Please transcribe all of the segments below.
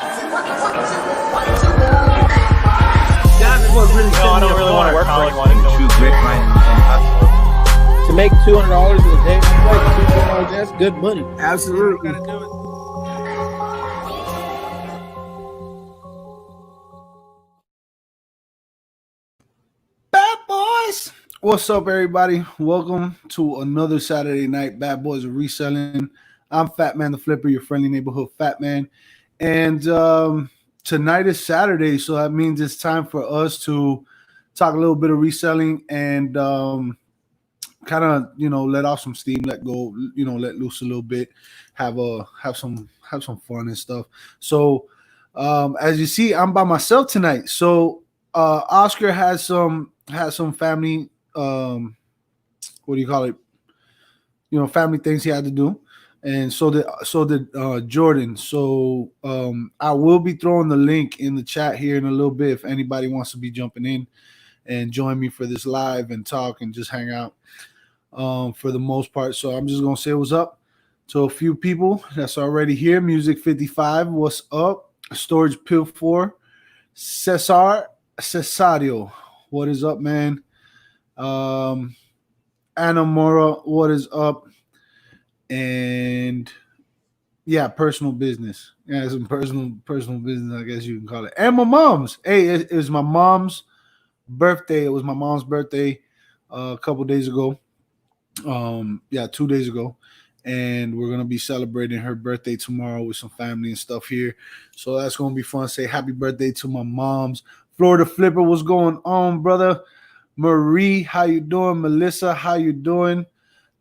That's what really No, I don't really want to work for anyone. to grit and hustle. To make $200 a day, $200, that's good money. Absolutely. Bad Boys. What's up, everybody? Welcome to another Saturday night Bad Boys of Reselling. I'm Fatman The Flipper, your friendly neighborhood fat man. And tonight is Saturday, so that means it's time for us to talk a little bit of reselling and kind of, let off some steam, let go, let loose a little bit, have some fun and stuff. So as you see, I'm by myself tonight. So Oscar has some family, what do you call it? Family things he had to do. And so did Jordan. So I will be throwing the link in the chat here in a little bit if anybody wants to be jumping in and join me for this live and talk and just hang out for the most part. So I'm just going to say what's up to a few people that's already here. Music 55, what's up? Storage Pill 4, Cesario, what is up, man? Anna Mora, what is up? And yeah, personal business. Yeah, some personal business, I guess you can call it. And my mom's. Hey, it was my mom's birthday. It was my mom's birthday a couple days ago. 2 days ago. And we're gonna be celebrating her birthday tomorrow with some family and stuff here. So that's gonna be fun. Say happy birthday to my mom's. Florida Flipper, what's going on, brother? Marie, how you doing? Melissa, how you doing?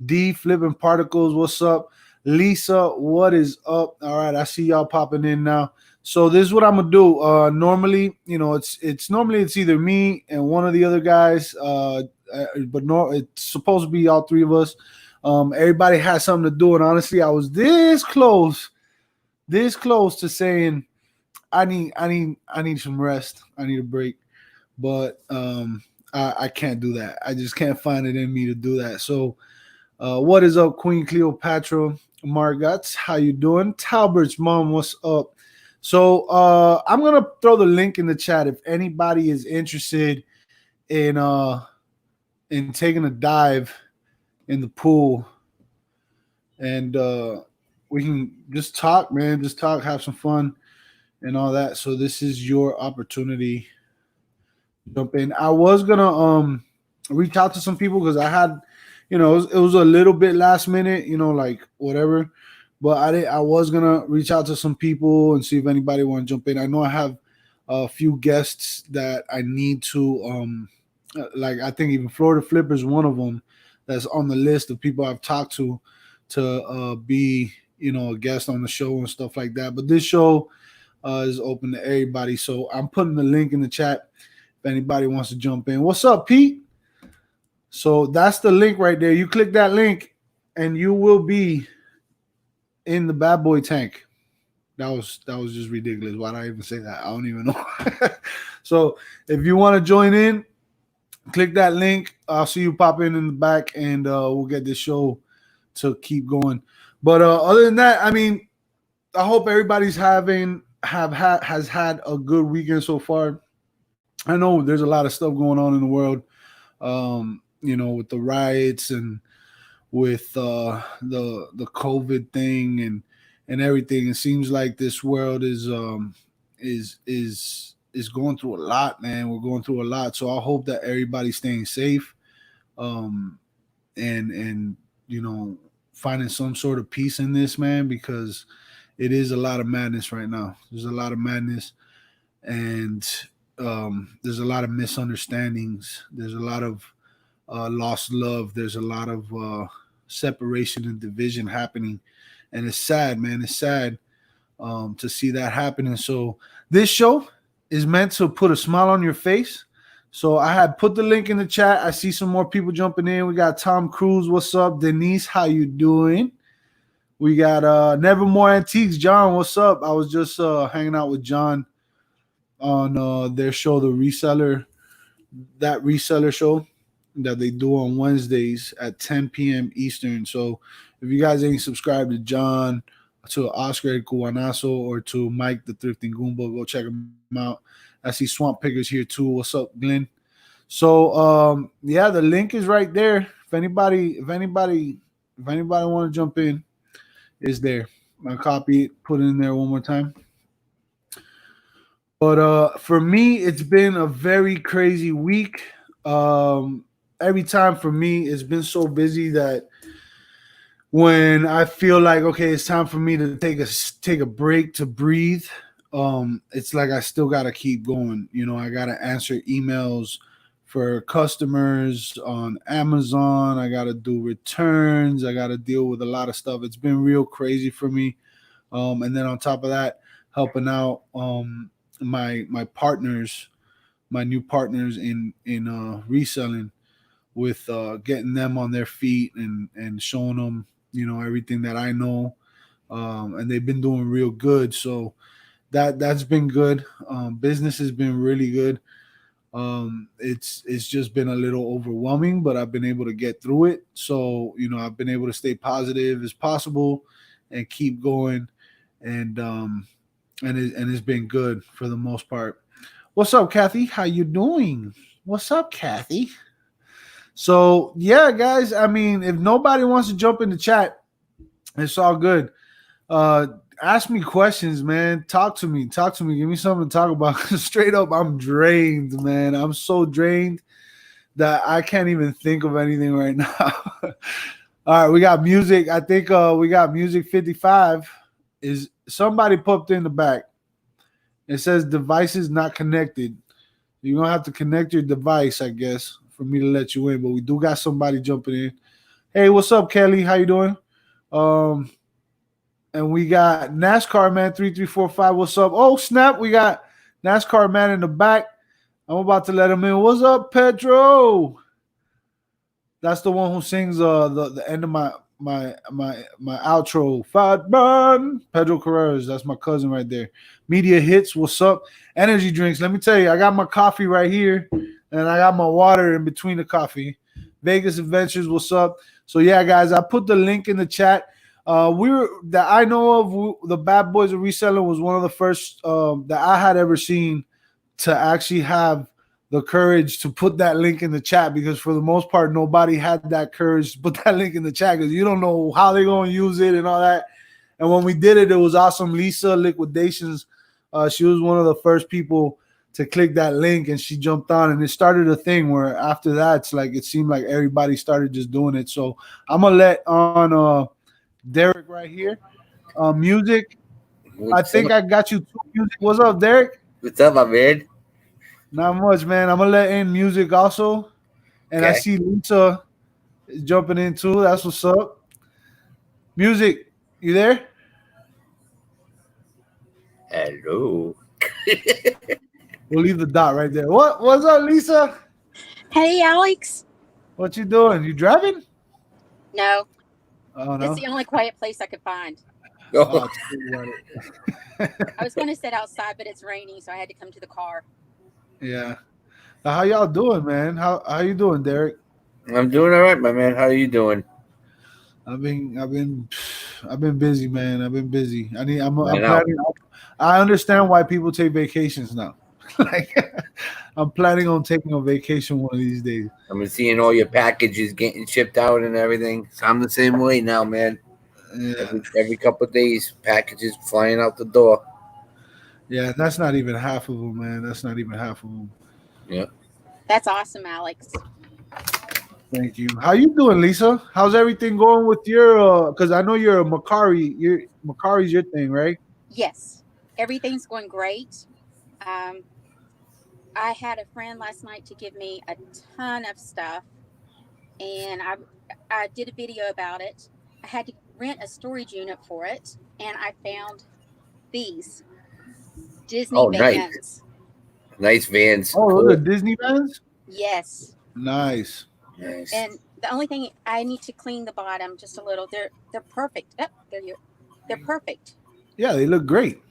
D Flipping Particles, what's up? Lisa, what is up? All right, I see y'all popping in now. So this is what I'm gonna do. Normally, it's either me and one of the other guys, but no, it's supposed to be all three of us. Everybody has something to do, and honestly, I was this close to saying I need some rest. I need a break, but I can't do that. I just can't find it in me to do that. So. What is up, Queen Cleopatra Margots? How you doing? Talbert's mom, what's up? So I'm gonna throw the link in the chat if anybody is interested in taking a dive in the pool, and we can just talk, man. Just talk, have some fun, and all that. So this is your opportunity. Jump in. I was gonna reach out to some people because I had. It was a little bit last minute, like whatever. But I was gonna reach out to some people and see if anybody want to jump in. I know I have a few guests that I need to like I think even Florida Flipper is one of them that's on the list of people I've talked to be a guest on the show and stuff like that. But this show is open to everybody, so I'm putting the link in the chat if anybody wants to jump in. What's up, Pete? So that's the link right there. You click that link and you will be in the bad boy tank. That was just ridiculous. Why did I even say that? I don't even know. So if you want to join in, click that link. I'll see you pop in the back and we'll get this show to keep going. But other than that, I mean, I hope everybody's has had a good weekend so far. I know there's a lot of stuff going on in the world. With the riots and with the COVID thing and everything, it seems like this world is going through a lot, man. We're going through a lot, so I hope that everybody's staying safe, and finding some sort of peace in this, man, because it is a lot of madness right now. There's a lot of madness, and there's a lot of misunderstandings. There's a lot of lost love. There's a lot of separation and division happening, and it's sad, man. It's sad to see that happening. So this show is meant to put a smile on your face. So I had put the link in the chat. I see some more people jumping in. We got Tom Cruise. What's up? Denise, how you doing? We got Nevermore Antiques. John, what's up? I was just hanging out with John on their show, the reseller show that they do on Wednesdays at 10 p.m. Eastern. So if you guys ain't subscribed to John, to Oscar Cubanaso or to Mike the Thrifting Goomba. Go check them out. I see Swamp Pickers here too. What's up, Glenn? So yeah, the link is right there. If anybody want to jump in, it's there. I'll copy it, put it in there one more time. But for me, it's been a very crazy week. Um, every time for me, it's been so busy that when I feel like okay, it's time for me to take a break to breathe, it's like I still gotta keep going. I gotta answer emails for customers on Amazon. I gotta do returns. I gotta deal with a lot of stuff. It's been real crazy for me. And then on top of that, helping out my partners, my new partners in reselling with getting them on their feet and showing them everything that I know, and they've been doing real good. So that's been good. Business has been really good. It's just been a little overwhelming, but I've been able to get through it. So I've been able to stay positive as possible and keep going, and it's been good for the most part. What's up, Kathy? How you doing? What's up, Kathy? So yeah, guys. I mean, if nobody wants to jump in the chat, it's all good. Uh, Ask me questions, man. Talk to me. Talk to me. Give me something to talk about. Straight up, I'm drained, man. I'm so drained that I can't even think of anything right now. All right, we got music. I think we got music 55. Is somebody popped in the back? It says devices not connected. You're gonna have to connect your device, I guess, for me to let you in. But we do got somebody jumping in. Hey, what's up, Kelly? How you doing? Um, and we got NASCAR man 3345. What's up? Oh snap! We got NASCAR man in the back. I'm about to let him in. What's up, Pedro? That's the one who sings the end of my outro. Fatman Pedro Carreras. That's my cousin right there. Media hits. What's up? Energy drinks. Let me tell you, I got my coffee right here, and I got my water in between the coffee. Vegas Adventures. What's up? So yeah, guys, I put the link in the chat. We were that I know of. The Bad Boys of Reselling was one of the first that I had ever seen to actually have the courage to put that link in the chat, because for the most part nobody had that courage to put that link in the chat because you don't know how they're going to use it and all that. And when we did it, it was awesome. Lisa Liquidations, she was one of the first people to click that link, and she jumped on, and it started a thing where after that it's like it seemed like everybody started just doing it. So I'm gonna let on Derek right here. Music. I What's think up? I got you two music. What's up, Derek? What's up, my man? Not much, man. I'm gonna let in music also. And I Okay. see Lisa jumping in too. That's what's up. Music, you there? Hello. We'll leave the dot right there. What's up, Lisa? Hey, Alex. What you doing? You driving? No, Oh it's no. the only quiet place I could find. Oh, Oh, tell me about I was it. going to sit outside, but it's raining, so I had to come to the car. Yeah. How y'all doing, man? How you doing, Derek? I'm doing all right, my man. How are you doing? I've been I've been I've been busy, man. I've been busy. I I'm know. planning. I understand why people take vacations now. Like I'm planning on taking a vacation one of these days. I've been seeing all your packages getting shipped out and everything. So I'm the same way now, man. Yeah. Every couple of days, packages flying out the door. Yeah, that's not even half of them, man. That's not even half of them. Yeah. That's awesome, Alex. Thank you. How you doing, Lisa? How's everything going with your? Because I know you're a Macari. Macari's your thing, right? Yes, everything's going great. Um, I had a friend last night to give me a ton of stuff, and I did a video about it. I had to rent a storage unit for it, and I found these Disney Oh, nice. vans. Nice vans. Oh, those are Cool. Disney vans. Yes, Nice. Nice. and the only thing I need to clean the bottom just a little. They're perfect. Oh, there you. They're perfect. Yeah, they look great.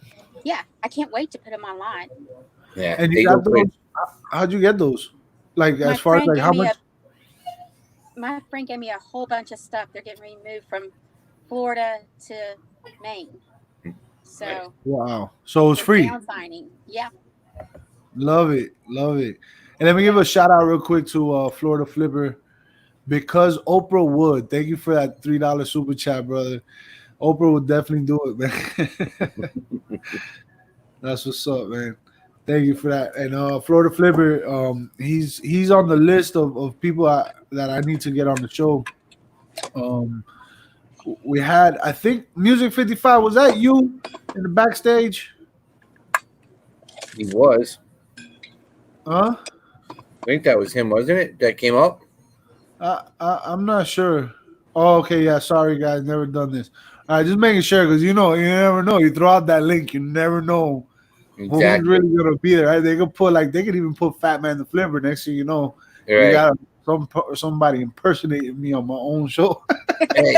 Yeah, I can't wait to put them online. Yeah, And you they got look great. those? How'd you get those? Like My as far as friend like gave how me much? a my friend gave me a whole bunch of stuff. They're getting ready to move from Florida to Maine. So Wow. So it's for free. sound signing, yeah. Love it. Love it. And let me give a shout out real quick to Florida Flipper because Oprah would. Thank you for that $3 super chat, brother. Oprah would definitely do it, man. That's what's up, man. Thank you for that. And Florida Flipper, he's on the list of people that I need to get on the show. We had, I think, Music 55. Was that you in the backstage? He was. Huh? I think that was him, wasn't it? That came up. I'm not sure. Oh, okay, yeah. Sorry, guys, never done this. All right, just making sure because you never know. You throw out that link, you never know who's Exactly. really gonna be there. Right? They could even put Fatman the Flipper. Next thing you know, you Right. got somebody impersonating me on my own show. Hey,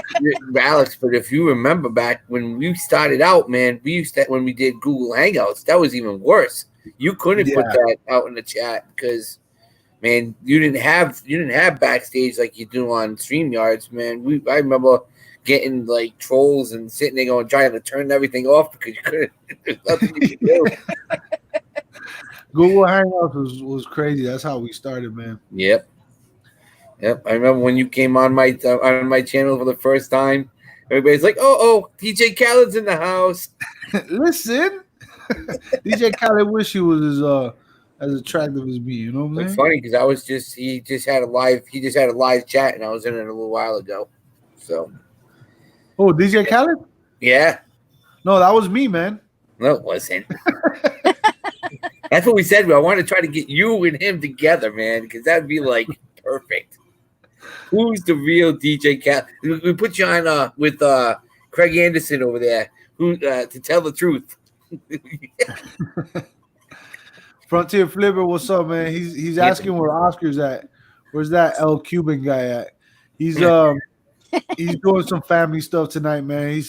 Alex, but if you remember back when we started out, man, when we did Google Hangouts, that was even worse. You couldn't put Yeah. that out in the chat because, man, you didn't have backstage like you do on StreamYards, man. I remember getting like trolls and sitting there going trying to turn everything off because you couldn't. There's nothing you could do. Google Hangouts was crazy. That's how we started, man. Yep. I remember when you came on my channel for the first time. Everybody's like, "Oh, DJ Khaled's in the house." Listen, DJ Khaled wish he was as attractive as me. You know what I'm It's saying? funny because he just had a live chat and I was in it a little while ago. So Oh, DJ Khaled? yeah, No, that was me, man. no, it wasn't. That's what we said. I want to try to get you and him together, man, because that'd be like perfect. Who's the real DJ Khaled? We put you on with Craig Anderson over there, who to tell the truth. Frontier Flipper, what's up, man? He's asking where Oscar's at. Where's that El Cuban guy at? He's doing some family stuff tonight, man. He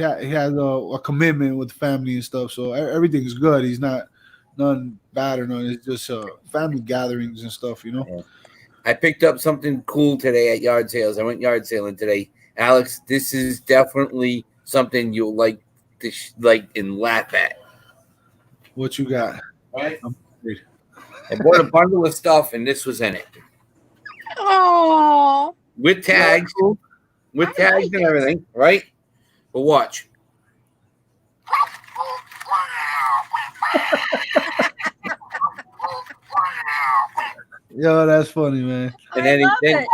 has a commitment with family and stuff, so everything's good. He's not none bad or nothing. It's just family gatherings and stuff, you know. Yeah. I picked up something cool today at yard sales. I went yard selling today, Alex. This is definitely something you'll like to like and laugh at. What you got? Right. I bought a bundle of stuff, and this was in it Oh, with tags, and everything. Right? But watch. Yo, that's funny, man. And I then love it.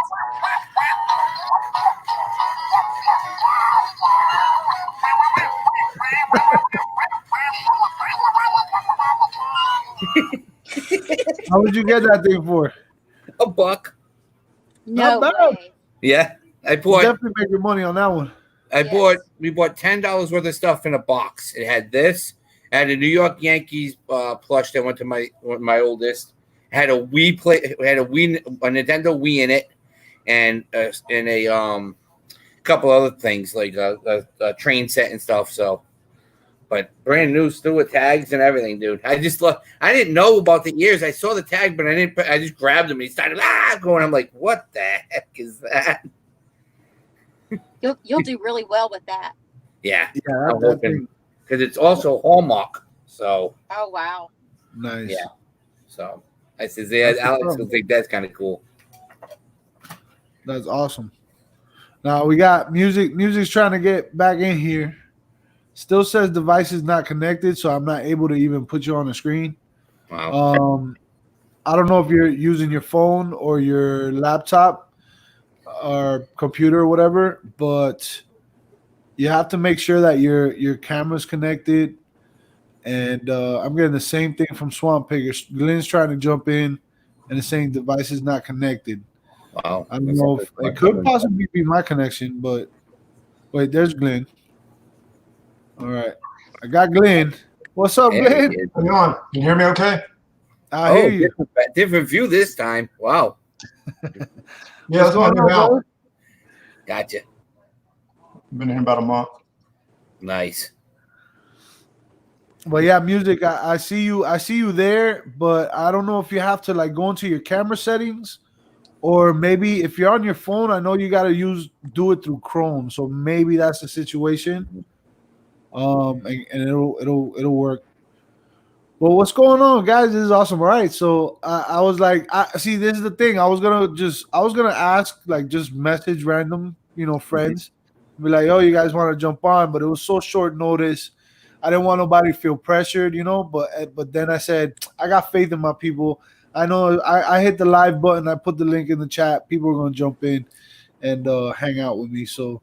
How would you get that thing for? $1. No Not bad. way. Yeah, I You bought. definitely make your money on that one. We bought $10 worth of stuff in a box. It had this. I had a New York Yankees plush that went to my oldest. It had a Nintendo Wii in it, and a couple other things like a train set and stuff. So, but brand new, still with tags and everything, dude. I didn't know about the ears. I saw the tag, but I didn't. I just grabbed them and he started going. I'm like, what the heck is that? You'll do really well with that. Yeah, Yeah, I'm hoping because it's also Hallmark. So Oh wow. nice. yeah. So I said, yeah, Alex will think that's kind of cool. That's awesome. Now we got music. Music's trying to get back in here. Still says devices not connected, so I'm not able to even put you on the screen. Wow. I don't know if you're using your phone or your laptop or computer or whatever, but you have to make sure that your camera's connected. And I'm getting the same thing from Swamp Pigger. Glenn's trying to jump in, and it's saying device is not connected. Wow. I don't know if it could possibly be my connection, but wait, there's Glenn. All right, I got Glenn. What's up, There Glenn? it is. Hang on. Can you hear me okay? I hear you. Different view this time. Wow. Yeah, that's my new house. brother? Gotcha. Been here about a month. Nice. But yeah, music. I see you. I see you there, but I don't know if you have to like go into your camera settings, or maybe if you're on your phone. I know you got to do it through Chrome, so maybe that's the situation. and it'll work. Well, what's going on, guys? This is awesome. All right, so I was like, I see. This is the thing. I was gonna ask, like, just message random, friends, be like, "Oh, you guys want to jump on?" But it was so short notice. I didn't want nobody to feel pressured, But then I said, I got faith in my people. I know I hit the live button. I put the link in the chat. People are gonna jump in and hang out with me. So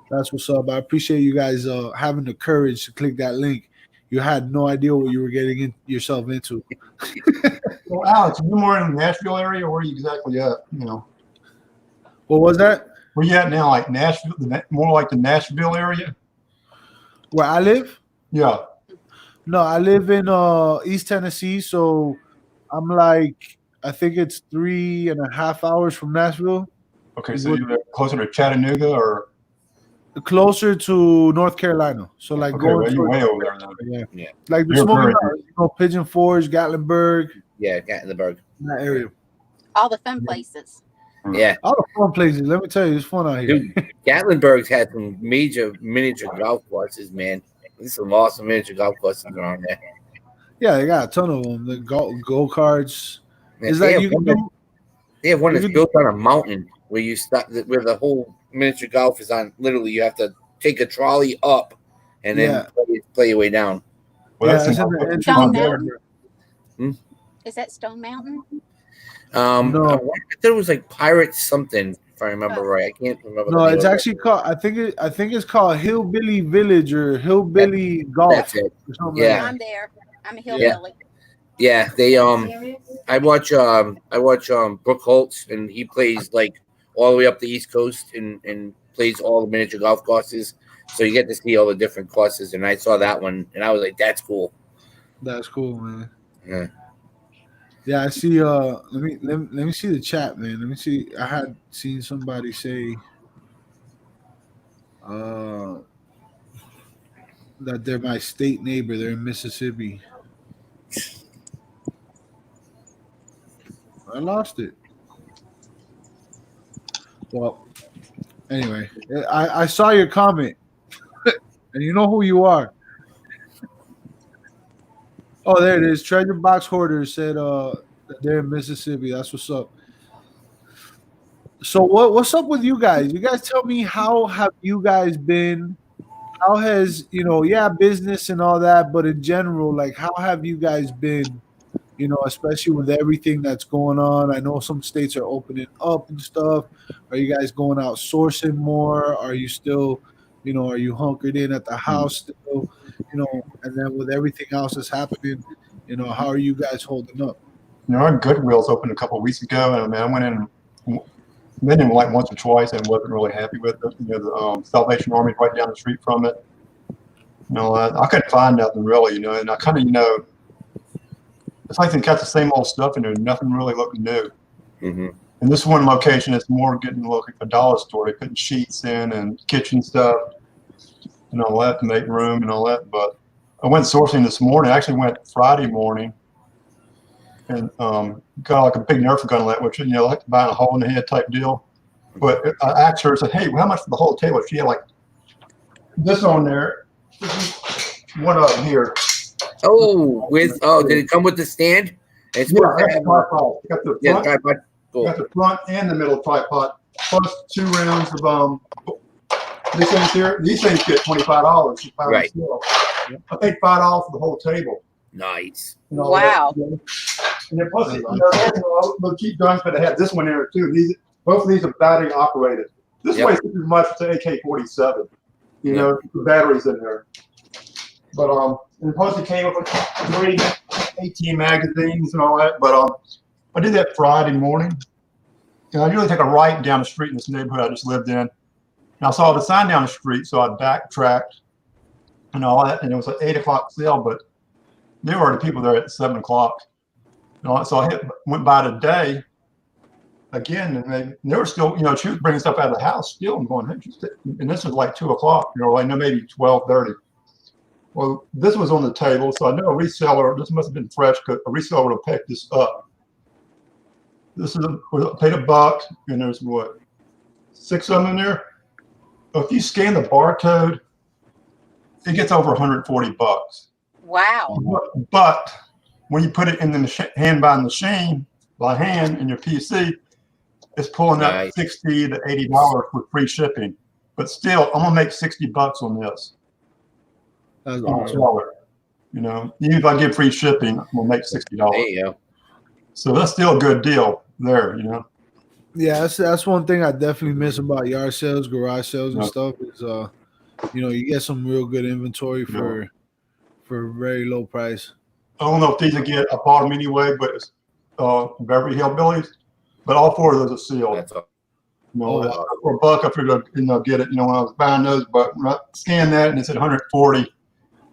that's what's up. I appreciate you guys having the courage to click that link. You had no idea what you were getting yourself into. Well, Alex, are you more in the Nashville area, or where are you exactly at? What was that? Where you at now? Like Nashville, more like the Nashville area? Where I live? Yeah. No, I live in East Tennessee, so I'm like, I think it's 3.5 hours from Nashville. Okay, so you're closer to Chattanooga, or closer to North Carolina. So like okay, well, you're way over there then. Yeah. Like the You're Smoky very Mountains, Pigeon Forge, Gatlinburg, Yeah, Gatlinburg. that area. All the fun places. Yeah. All the fun places. Let me tell you, it's fun out here. Dude, Gatlinburg's had some major miniature golf courses, man. There's some awesome miniature golf courses around there. Yeah, they got a ton of them. The go karts. Yeah, It's they like they have one you that's can built on a mountain where you stop, where the whole miniature golf is on. Literally, you have to take a trolley up and then play your way down. Well, Yeah, that's it's in some the entry Stone there. Mountain? Is that Stone Mountain? No. I thought it was like Pirate something, if I remember right. I can't remember. No, the name it's of it. actually called. I think it's called Hillbilly Village or Hillbilly Golf. That's it. Or something Yeah. I'm there. I'm a hillbilly. Yeah, they I watch Brooke Holtz, and he plays like all the way up the East Coast and plays all the miniature golf courses. So you get to see all the different courses, and I saw that one, and I was like, "That's cool." That's cool, man. Yeah. Yeah, I see. Let me see the chat, man. Let me see. I had seen somebody say that they're my state neighbor. They're in Mississippi. I lost it. Well, anyway, I saw your comment, and you know who you are. Oh, there it is. Treasure Box Hoarder said that they're in Mississippi. That's what's up. So what's up with you guys? You guys tell me, how have you guys been? How has, business and all that, but in general, like, how have you guys been, especially with everything that's going on? I know some states are opening up and stuff. Are you guys going out sourcing more? Are you still, are you hunkered in at the house still? And then with everything else that's happening, how are you guys holding up? Our Goodwill's opened a couple of weeks ago, and I mean, I went in like once or twice and wasn't really happy with it. The Salvation Army right down the street from it. I couldn't find nothing really, and I kind of, it's like they got the same old stuff in there, nothing really looking new. Mm-hmm. And this one location is more getting looking like a dollar store. They're putting sheets in and kitchen stuff and all that to make room and all that. But I went sourcing this morning. I actually went Friday morning and got like a big Nerf gun, which, like buying a hole in the head type deal. But I asked her, I said, "Hey, how much for the whole table?" She had like this on there. One of them here. Oh, did it come with the stand? It's Yeah, I got the tripod. Got the front, tripod. Cool. got the front and the middle tripod. Plus 2 rounds of these things here. These things get $25. Right. I paid $5 for the whole table. Nice. Wow. And then plus, little cheap guns, but they have this one here too. Both of these are battery operated. This weighs as much as an AK-47. The batteries in there. But and plus it came with 3 18 magazines and all that. But I did that Friday morning. And I usually take a right down the street in this neighborhood I just lived in. And I saw the sign down the street, so I backtracked and all that. And it was an 8 o'clock sale, but there were already people there at 7 o'clock. So I went by today again, and they were still, she was bringing stuff out of the house still. I'm going, hey, and this was like 2 o'clock, like maybe 12:30. Well, this was on the table, so I know a reseller, this must have been fresh, because a reseller would have picked this up. This is paid $1, and there's what, 6 of them in there? Well, if you scan the barcode it gets over $140. Wow. But when you put it in the hand by hand in your PC, it's pulling up Nice. $60 to $80 with free shipping. But still, I'm gonna make $60 on this. That's I'm awesome. gonna sell it. You know, even if I give free shipping, I'm gonna make $60. There you go. So that's still a good deal there. You know. Yeah, that's one thing I definitely miss about yard sales, garage sales, and Yeah. stuff is you know, you get some real good inventory for a very low price. I don't know if these will get. I bought them anyway, but it's Beverly Hillbillies. But all four of those are sealed. That's all. You know, wow. for $1, I figured get it. You know, when I was buying those, but when I scanned that and it said 140.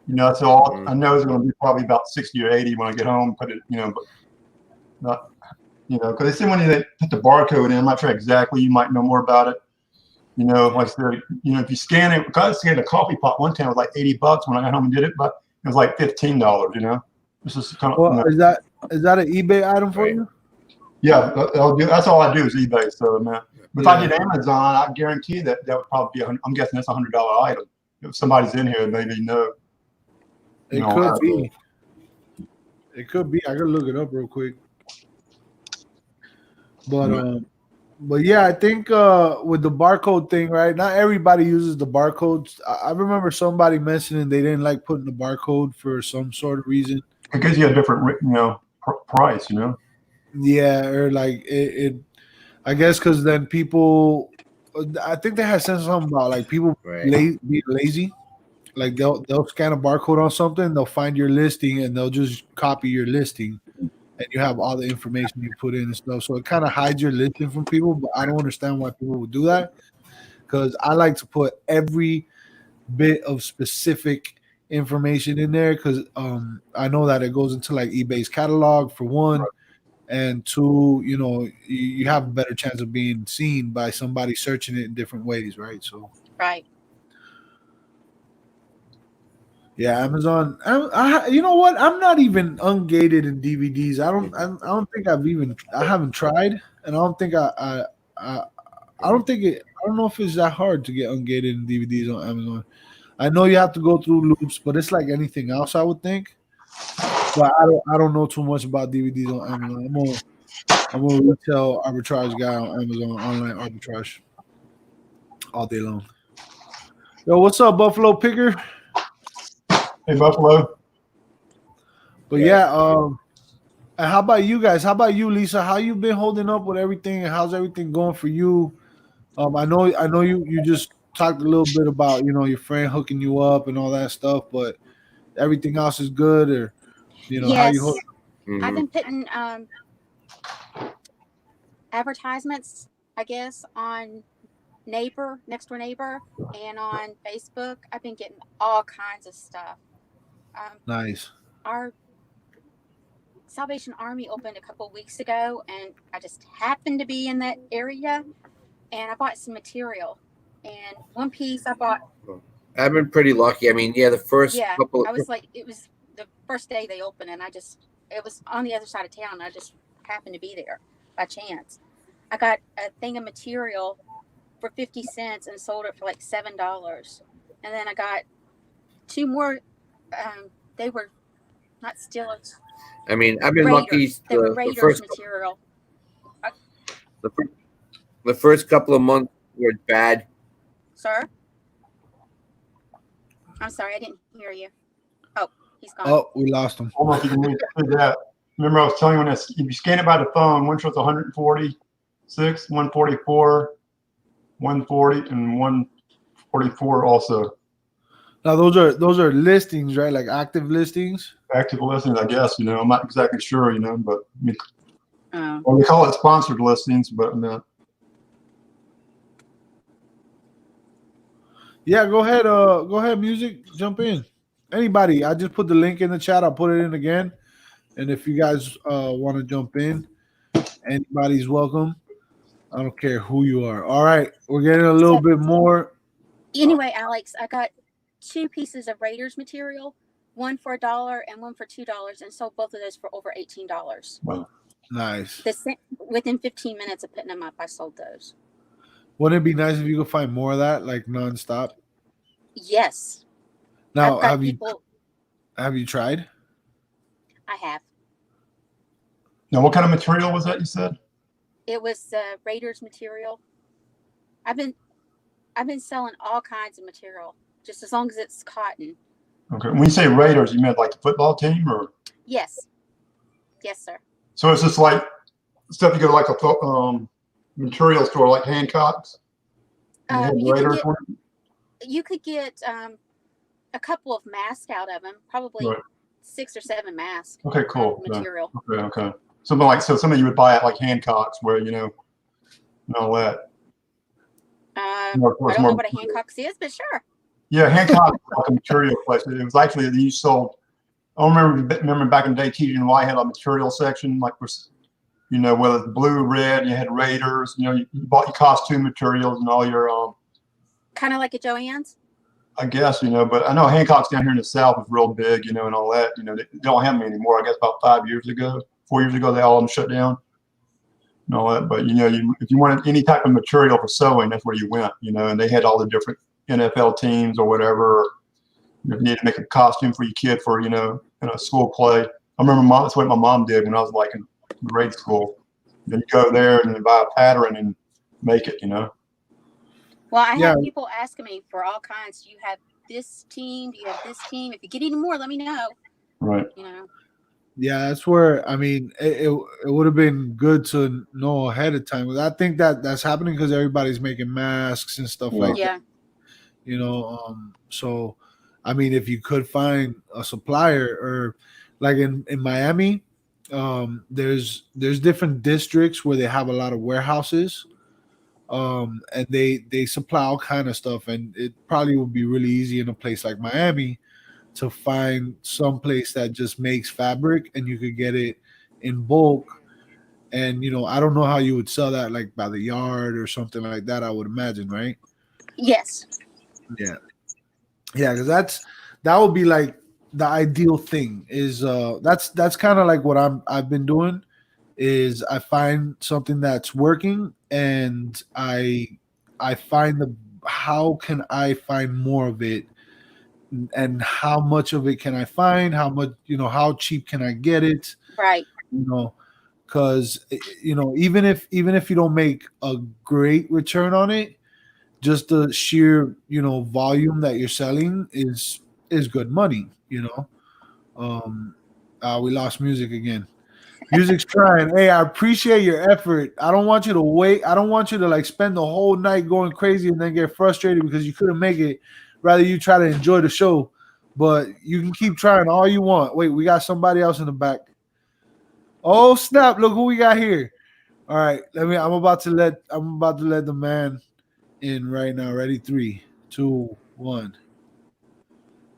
You know, so all I know is going to be probably about 60 or 80 when I get home. Put it, you know, but not, you know, because they say when they put the barcode in, I'm not sure exactly. You might know more about it. You know, like I said, you know, if you scan it, because I scanned a coffee pot one time, it was like $80 when I got home and did it, but it was like $15. You know, this is kind of. Well, You know, is that an eBay item for you? yeah, that's all I do is eBay. So, man, if I did Amazon, I guarantee that would probably be. I'm guessing that's $100 item. If somebody's in here, maybe know. It could be. It could be. I could look it up real quick. But yeah, I think with the barcode thing, right? Not everybody uses the barcodes. I remember somebody mentioning they didn't like putting the barcode for some sort of reason. It gives you a different, you know, price. You know. Yeah, or like it I guess because then people, I think they had said something about like people be lazy. Like they'll scan a barcode on something, they'll find your listing, and they'll just copy your listing, and you have all the information you put in and stuff. So it kind of hides your listing from people. But I don't understand why people would do that, because I like to put every bit of specific information in there, because I know that it goes into like eBay's catalog for one. And two, you know, you have a better chance of being seen by somebody searching it in different ways, right? So, right. Yeah, Amazon. You know what? I'm not even ungated in DVDs. I don't think I haven't tried, and I don't think I don't think it. I don't know if it's that hard to get ungated in DVDs on Amazon. I know you have to go through loops, but it's like anything else, I would think. But I don't know too much about DVDs on Amazon. I'm a retail arbitrage guy on Amazon, online arbitrage, all day long. Yo, what's up, Buffalo Picker? Hey, Buffalo. But and how about you guys? How about you, Lisa? How you been holding up with everything, and how's everything going for you? I know you just talked a little bit about, you know, your friend hooking you up and all that stuff, but everything else is good, or you know, how you Yes. holding? I've been putting advertisements, I guess, on Next Door Neighbor, and on Facebook. I've been getting all kinds of stuff. Nice. Our Salvation Army opened a couple of weeks ago, and I just happened to be in that area, and I bought some material. And one piece I bought. I've been pretty lucky. I mean, the first couple. I was like, it was the first day they opened, and it was on the other side of town. And I just happened to be there by chance. I got a thing of material for 50 cents and sold it for like $7. And then I got two more. They were not Steelers. I mean, I've been Raiders. lucky. They were Raiders first material. The first couple of months were bad. Sir? I'm sorry, I didn't hear you. Oh, he's gone. Oh, we lost him. I don't know if you can read that. Remember, I was telling you if you scan it by the phone, one shows 146, 144, 140, and 144 also. Now those are listings, right? Like active listings. Active listings, I guess. You know, I'm not exactly sure. You know, but well, we call it sponsored listings, but no. Yeah, go ahead, music, jump in. Anybody, I just put the link in the chat. I'll put it in again, and if you guys want to jump in, anybody's welcome. I don't care who you are. All right, we're getting a little bit more. Anyway, Alex, I got two pieces of Raiders material, one for $1 and one for $2, and sold both of those for over $18. Wow. Nice. Within 15 minutes of putting them up, I sold those. Wouldn't it be nice if you could find more of that, like nonstop? Yes. Now, I've got people. have you tried? I have. Now, what kind of material was that you said? It was Raiders material. I've been selling all kinds of material, just as long as it's cotton. Okay. When you say Raiders, you meant like the football team, or? Yes. Yes, sir. So it's just like stuff you go to like a material store like Hancock's. And they have Raiders one? You could get a couple of masks out of them, probably Right. 6 or 7 masks. Okay, cool. Material. Okay. Something like something you would buy at like Hancock's, where and all that. I don't know what a Hancock's is, but sure. Yeah, Hancock's like a material place. It was actually you sold. I remember back in the day, TJ and Y had a material section, like whether it's blue, red, you had Raiders. You bought your costume materials and all your kind of like a Joann's. I guess, but I know Hancock's down here in the South is real big, and all that. They don't have them anymore. I guess about 4 years ago, they all of them shut down and all that. But, if you wanted any type of material for sewing, that's where you went, and they had all the different NFL teams or whatever. Or if you needed to make a costume for your kid for, in a school play. I remember that's what my mom did when I was like in grade school. Then you go there and you buy a pattern and make it, Well, I have people asking me for all kinds. Do you have this team? Do you have this team? If you get any more, let me know. Right. Yeah, that's where it would have been good to know ahead of time. I think that's happening because everybody's making masks and stuff like that. So if you could find a supplier, or like in Miami, there's different districts where they have a lot of warehouses. And they supply all kind of stuff, and it probably would be really easy in a place like Miami to find some place that just makes fabric, and you could get it in bulk. And I don't know how you would sell that, like by the yard or something like that. I would imagine, right? Yes. Yeah, because that would be like the ideal thing. Is that's kind of like what I've been doing. Is I find something that's working, and I find how can I find more of it, and how much of it can I find, how much, how cheap can I get it, right? Because even if you don't make a great return on it, just the sheer volume that you're selling is good money. We lost music again. Music's trying. Hey, I appreciate your effort. I don't want you to wait. I don't want you to like spend the whole night going crazy and then get frustrated because you couldn't make it. Rather, you try to enjoy the show, but you can keep trying all you want. Wait, we got somebody else in the back. Oh snap! Look who we got here. All right, I'm about to let the man in right now. Ready? 3, 2, 1.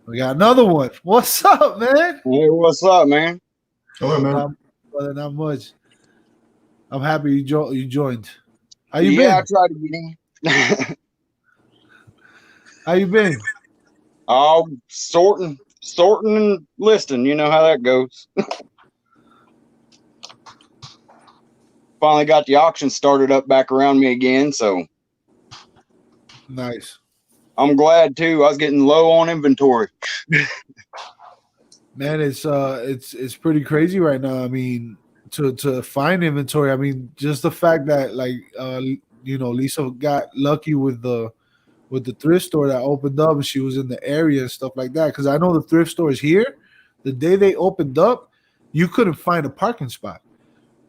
We got another one. What's up, man? Hey, what's up, man? Hello, man. Not much. I'm happy you joined. How you been? Yeah, I tried to get in. How you been? Oh, sorting and listing. You know how that goes. Finally got the auction started up back around me again, so nice. I'm glad too. I was getting low on inventory. Man, it's pretty crazy right now. To find inventory. Just the fact that Lisa got lucky with the thrift store that opened up, and she was in the area and stuff like that. Because I know the thrift stores here, the day they opened up, you couldn't find a parking spot.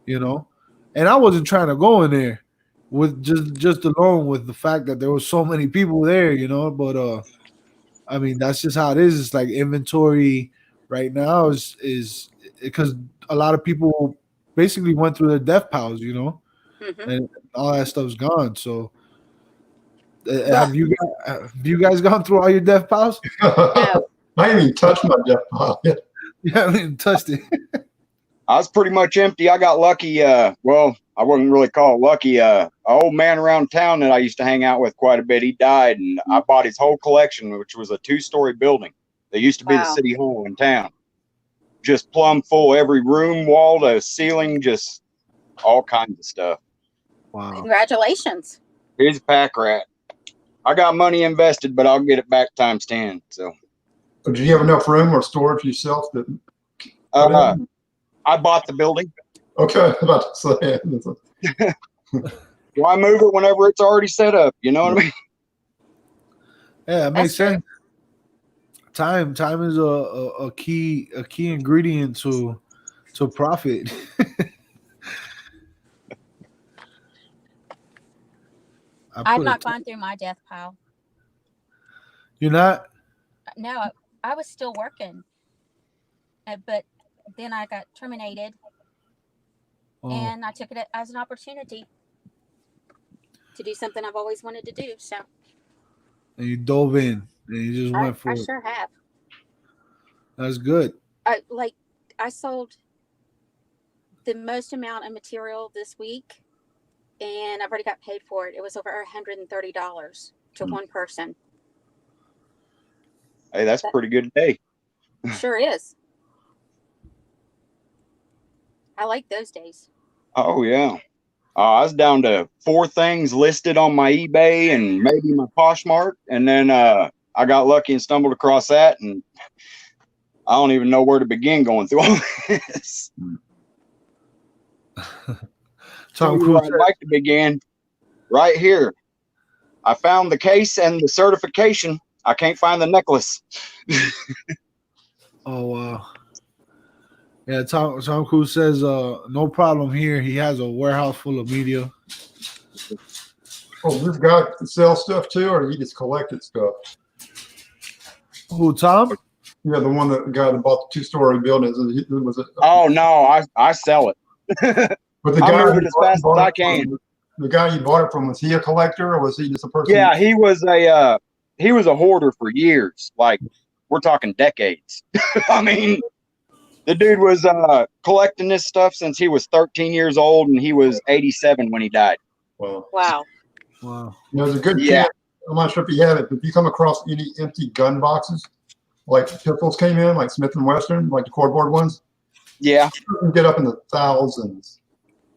And I wasn't trying to go in there with just alone with the fact that there was so many people there. But that's just how it is. It's like inventory right now is because a lot of people basically went through their death piles, Mm-hmm. and all that stuff's gone. So, have you guys gone through all your death piles? No. I ain't even touched my death pile yet. Yeah, I haven't even touched it. I was pretty much empty. I got lucky. Well, I wouldn't really call it lucky. An old man around town that I used to hang out with quite a bit, he died, and I bought his whole collection, which was a 2-story building. That used to be the city hall in town. Just plumb full, every room, wall to ceiling, just all kinds of stuff. Wow. Congratulations. Here's a pack rat. I got money invested, but I'll get it back times 10. So Did you have enough room or storage yourself? That I bought the building. okay, about to say. Why move it whenever it's already set up? You know what I mean? Yeah, it makes That's sense. Time is a key ingredient to profit. I've not gone through my death pile. You're not? No, I was still working, but then I got terminated, and I took it as an opportunity to do something I've always wanted to do. So, and you dove in and you just went for I it. sure have. That's good. I sold the most amount of material this week, and I've already got paid for it. It was over $130 to one person. Hey, that's a pretty good day. Sure is. I like those days. Oh yeah. I was down to 4 things listed on my eBay and maybe my Poshmark, and then I got lucky and stumbled across that, and I don't even know where to begin going through all this. Tom Where Cruise. I'd like to begin right here. I found the case and the certification. I can't find the necklace. Oh wow. Yeah, Tom Cruise says no problem here. He has a warehouse full of media. Oh, this guy sell stuff too, or he just collected stuff? Who, Tom? Yeah, the guy that bought the 2-story buildings. Was it? Oh no, I sell it. But the I guy move it as fast as I can. The guy you bought it from, was he a collector or was he just a person? Yeah, he was a hoarder for years. Like, we're talking decades. I mean, the dude was collecting this stuff since he was 13 years old, and he was 87 when he died. Wow. Wow. There's a good Yeah. tip. I'm not sure if you have it, but if you come across any empty gun boxes, like pistols came in, like Smith & Wesson, like the cardboard ones, Yeah. you can get up in the thousands.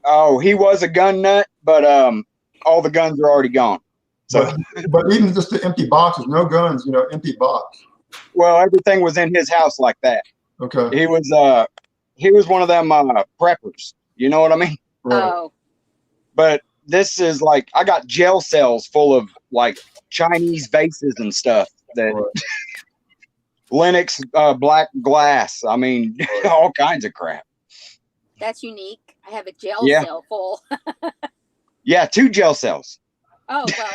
Oh, he was a gun nut, but all the guns are already gone. So, but even just the empty boxes, no guns, empty box. well, everything was in his house like that. Okay. He was one of them preppers. You know what I mean? Right. Oh, But this is like, I got jail cells full of like Chinese vases and stuff that Right. Linux black glass. I mean, all kinds of crap. that's unique. I have a jail Yeah. cell full. Yeah, 2 jail cells. Oh, well,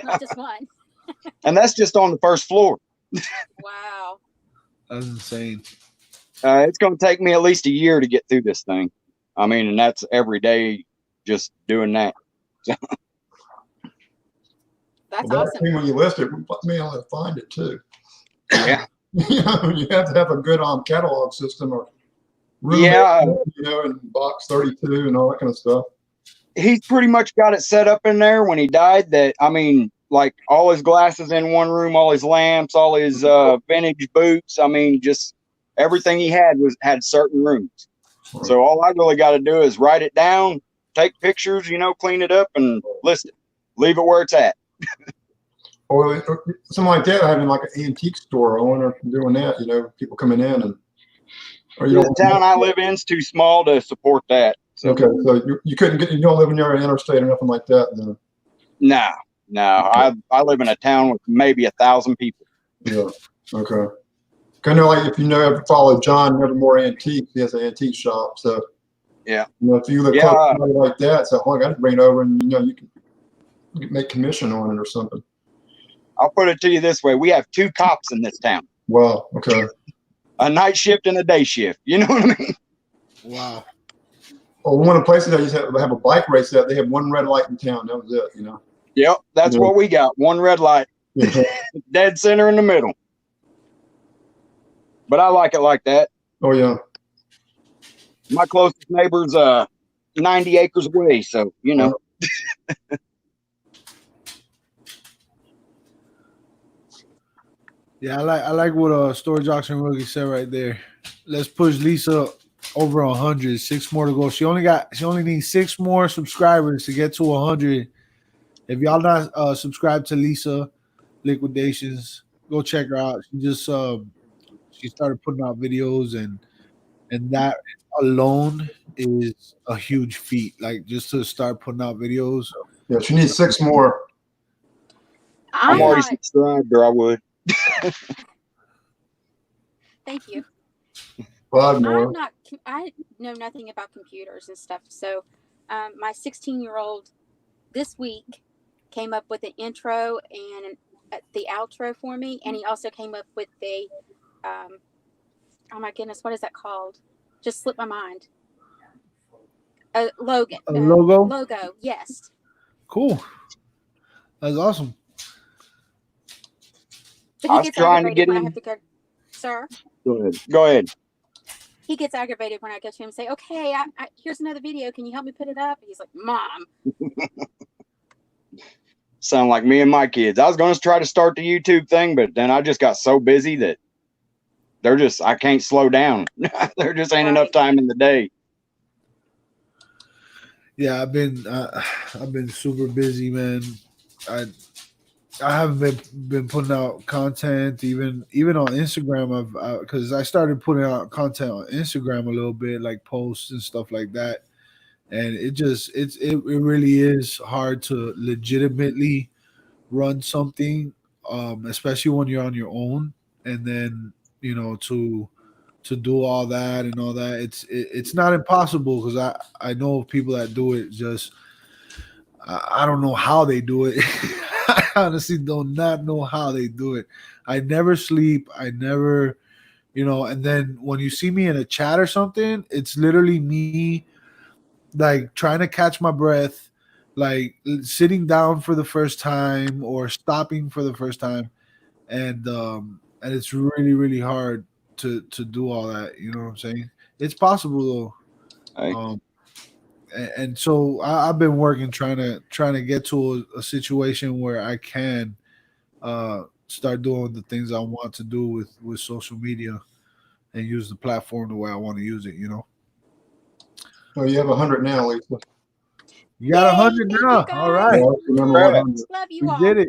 not just one. And that's just on the first floor. Wow. That's insane. It's going to take me at least a year to get through this thing. I mean, and that's every day just doing that. That's Well, awesome. when you list it, we may able to find it too. Yeah. You have to have a good catalog system or room, Yeah. and box 32 and all that kind of stuff. He's pretty much got it set up in there when he died that, I mean, like all his glasses in one room, all his lamps, all his vintage boots. I mean, just everything he had had certain rooms. So all I really got to do is write it down, take pictures, clean it up and list it. Leave it where it's at. Or something like that, having like an antique store owner doing that, people coming in and. Or The town I live in is too small to support that. So. Okay, so you don't live near an interstate or nothing like that, then. No. I live in a town with maybe 1,000 people. Yeah. Okay. Kind of like if ever follow John Nevermore Antiques, he has an antique shop. So yeah, if you live close to somebody like that, so I got to bring it over, and you can make commission on it or something. I'll put it to you this way: we have 2 cops in this town. Wow. Okay. A night shift and a day shift. You know what I mean? Wow. Well, one of the places I used to have a bike race at, they had one red light in town. That was it. Yep, that's what we got. One red light, dead center in the middle. But I like it like that. Oh yeah. My closest neighbor's 90 acres away, so Yeah, I like what Storage Auction Rookie said right there. Let's push Lisa over 100. 6 more to go. She only needs 6 more subscribers to get to 100. If y'all not subscribed to Lisa Liquidations, Go check her out. She started putting out videos, and that alone is a huge feat. Like just to start putting out videos. Yeah, she needs 6 more. I'm I'm already not. subscribed, or I would. Thank you. 5 I'm more. not. I know nothing about computers and stuff. So, my 16-year-old this week came up with an intro and the outro for me, and he also came up with the. Oh my goodness, what is that called? Just slipped my mind. A logo. A logo. Logo. Yes. Cool. That's awesome. But I he was gets trying to aggravated get when I in. have to go. Sir. Go ahead. Go ahead. He gets aggravated when I go to him and say, "Okay, here's another video. Can you help me put it up?" And he's like, "Mom." Sound like me and my kids. I was going to try to start the YouTube thing, but then I just got so busy that I can't slow down. There just ain't enough time in the day. Yeah, I've been super busy, man. I I haven't been putting out content even on Instagram. I've because I started putting out content on Instagram a little bit, like posts and stuff like that, and it really is hard to legitimately run something, especially when you're on your own, and then to do all that and all that. It's not impossible because I know of people that do it. Just I don't know how they do it. I honestly do not know how they do it. I never sleep. I never, and then when you see me in a chat or something, it's literally me like trying to catch my breath, like sitting down for the first time or stopping for the first time. And it's really, really hard to do all that. You know what I'm saying? It's possible though. Hey, And so I've been working trying to get to a situation where I can start doing the things I want to do with social media and use the platform the way I want to use it. Oh, you have 100 now, Lisa. You got Yay, 100 thank now. you All guys. right, Yeah, that's the number Right. 100. Love you we all. did it.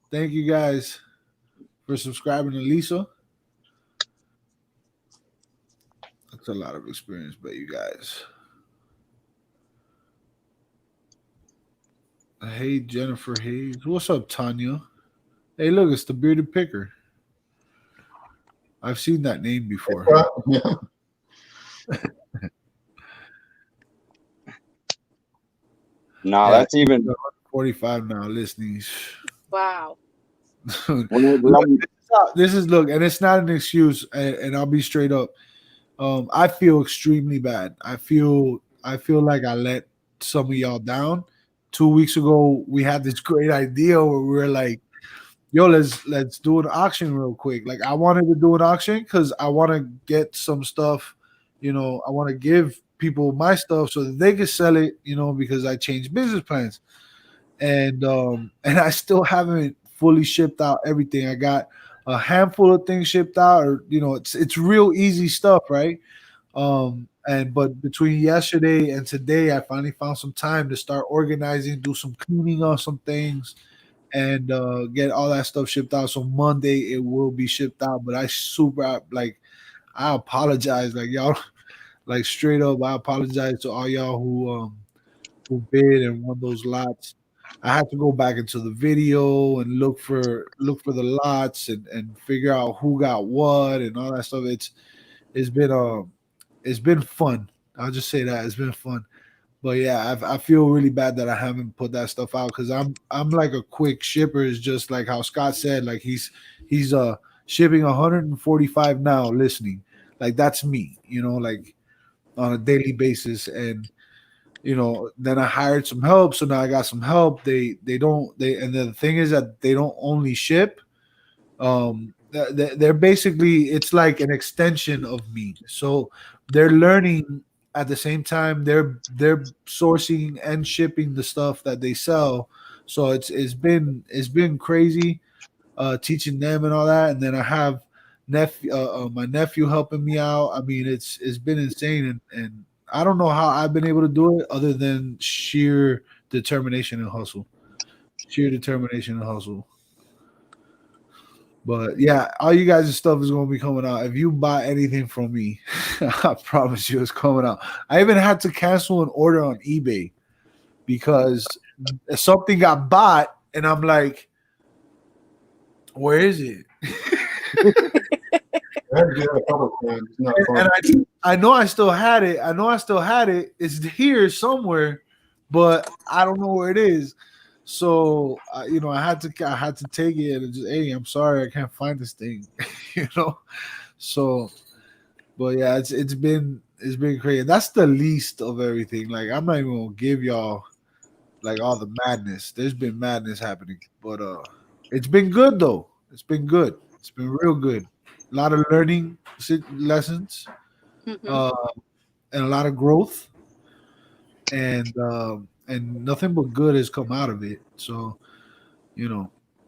Thank you guys for subscribing to Lisa. That's a lot of experience, but you guys. Hey, Jennifer Hayes. What's up, Tanya? Hey, look, it's the bearded picker. I've seen that name before. Yeah. no, Yeah, that's even 45 now listening. Wow. Look, this is look, and it's not an excuse, and I'll be straight up. I feel extremely bad. I feel like I let some of y'all down. 2 weeks ago, we had this great idea where we were like, "Yo, let's do an auction real quick." Like I wanted to do an auction because I want to get some stuff. I want to give people my stuff so that they can sell it. Because I changed business plans, and I still haven't fully shipped out everything. I got a handful of things shipped out, or it's real easy stuff, right? But between yesterday and today, I finally found some time to start organizing, do some cleaning on some things, and get all that stuff shipped out. So Monday it will be shipped out. But I apologize, like y'all, like straight up, I apologize to all y'all who bid and won those lots. I had to go back into the video and look for the lots and figure out who got what and all that stuff. It's been it's been fun. I'll just say that it's been fun. But yeah, I feel really bad that I haven't put that stuff out because I'm like a quick shipper. It's just like how Scott said, like he's shipping 145 now listening. Like that's me, like on a daily basis. And then I hired some help, so now I got some help. And the thing is that they don't only ship. They're basically, it's like an extension of me. So they're learning at the same time. They're sourcing and shipping the stuff that they sell. So it's been crazy teaching them and all that. And then I have my nephew helping me out. I mean, it's been insane, and I don't know how I've been able to do it other than sheer determination and hustle. Sheer determination and hustle. But yeah, all you guys' stuff is gonna be coming out. If you buy anything from me, I promise you it's coming out. I even had to cancel an order on eBay because something got bought, and I'm like, where is it? I had to do that a couple of times. It's not fun. And I know I still had it. I know I still had it. It's here somewhere, but I don't know where it is. So I had to take it and just, hey, I'm sorry, I can't find this thing. So, but yeah, it's been crazy. That's the least of everything. Like, I'm not even gonna give y'all like all the madness. There's been madness happening, but it's been good though. It's been good. It's been real good. A lot of learning lessons, Mhm. and a lot of growth, and nothing but good has come out of it. So,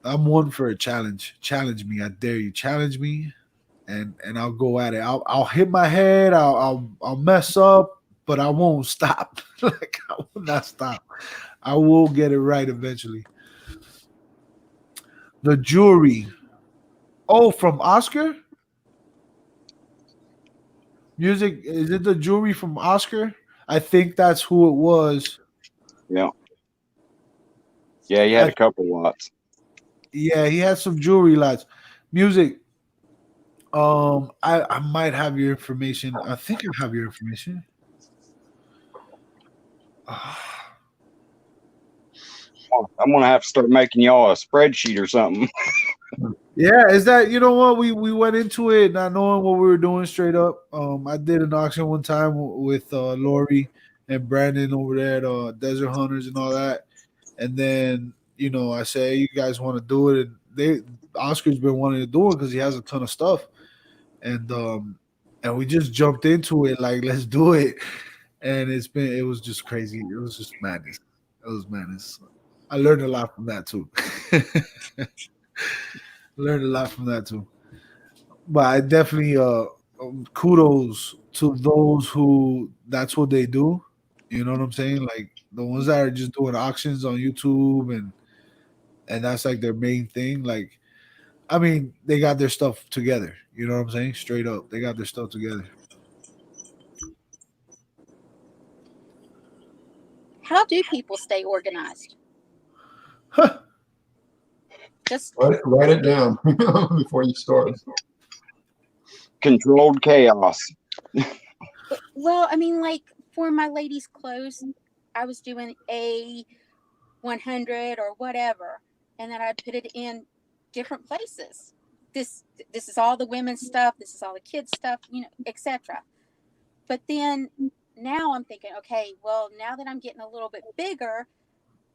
I'm one for a challenge. Challenge me, I dare you. Challenge me, and I'll go at it. I'll hit my head. I'll mess up, but I won't stop. Like, I will not stop. I will get it right eventually. The jewelry. Oh, from Oscar? Music, is it the jewelry from Oscar? I think that's who it was. Yeah. Yeah, he had a couple lots. Yeah, he had some jewelry lots. Music. I might have your information. I think I have your information. I'm gonna have to start making y'all a spreadsheet or something. Yeah, is that, you know what, we went into it not knowing what we were doing straight up. I did an auction one time with Lori and Brandon over there at Desert Hunters and all that, and then I say, hey, you guys want to do it, and Oscar's been wanting to do it because he has a ton of stuff, and we just jumped into it like, let's do it, and it was just crazy. It was just madness. It was madness. I learned a lot from that too. Learned a lot from that too. But I definitely kudos to those who that's what they do. You know what I'm saying? Like the ones that are just doing auctions on YouTube, and that's like their main thing. Like, I mean, they got their stuff together. You know what I'm saying? Straight up, they got their stuff together. How do people stay organized? Huh. Just Write it down before you start. Controlled chaos. well, I mean, like for my ladies' clothes, I was doing a 100 or whatever, and then I'd put it in different places. This is all the women's stuff. This is all the kids' stuff, etc. But then now I'm thinking, okay, well, now that I'm getting a little bit bigger,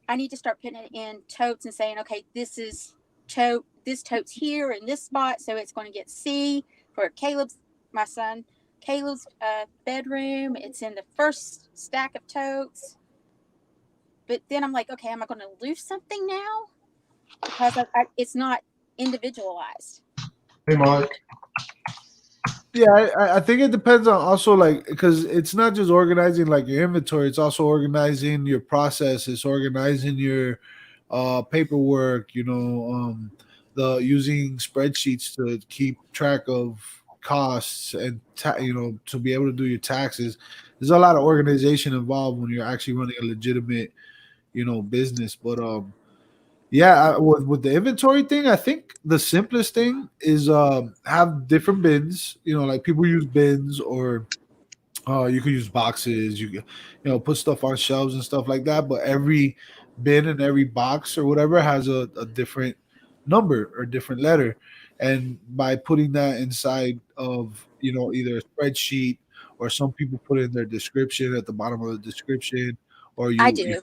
I need to start putting it in totes and saying, okay, this tote's here in this spot, so it's going to get C for my son Caleb's bedroom. It's in the first stack of totes. But then I'm like, okay, am I going to lose something now? Because it's not individualized. Hey, Mike. Yeah, I think it depends on also, like, because it's not just organizing like your inventory, it's also organizing your process, it's organizing your paperwork, the using spreadsheets to keep track of costs and to be able to do your taxes. There's a lot of organization involved when you're actually running a legitimate business. But yeah, with the inventory thing, I think the simplest thing is have different bins. Like people use bins, or you could use boxes. You put stuff on shelves and stuff like that. But every bin and every box or whatever has a different number or different letter, and by putting that inside of either a spreadsheet, or some people put in their description at the bottom of the description, or I do.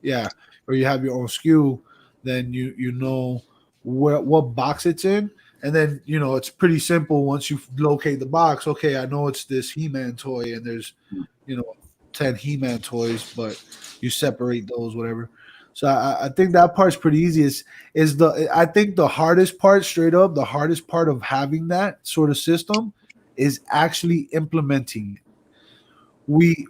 yeah, or you have your own SKU, then you know what box it's in, and then it's pretty simple once you locate the box. Okay, I know it's this He-Man toy, and there's 10 He-Man toys, but you separate those, whatever. So I think that part's pretty easy. I think the hardest part, straight up, the hardest part of having that sort of system is actually implementing it. We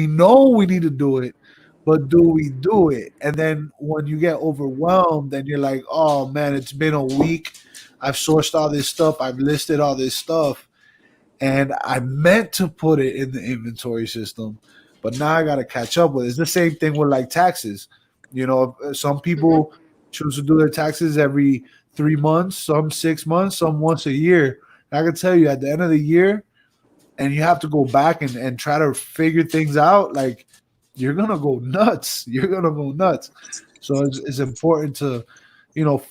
know we need to do it, but do we do it? And then when you get overwhelmed and you're like, oh man, it's been a week. I've sourced all this stuff. I've listed all this stuff. And I meant to put it in the inventory system, but now I got to catch up with it. It's the same thing with like taxes. You know, some people choose to do their taxes every 3 months, some 6 months, some once a year. And I can tell you at the end of the year, and you have to go back and try to figure things out, like you're gonna go nuts. You're gonna go nuts. So it's important to,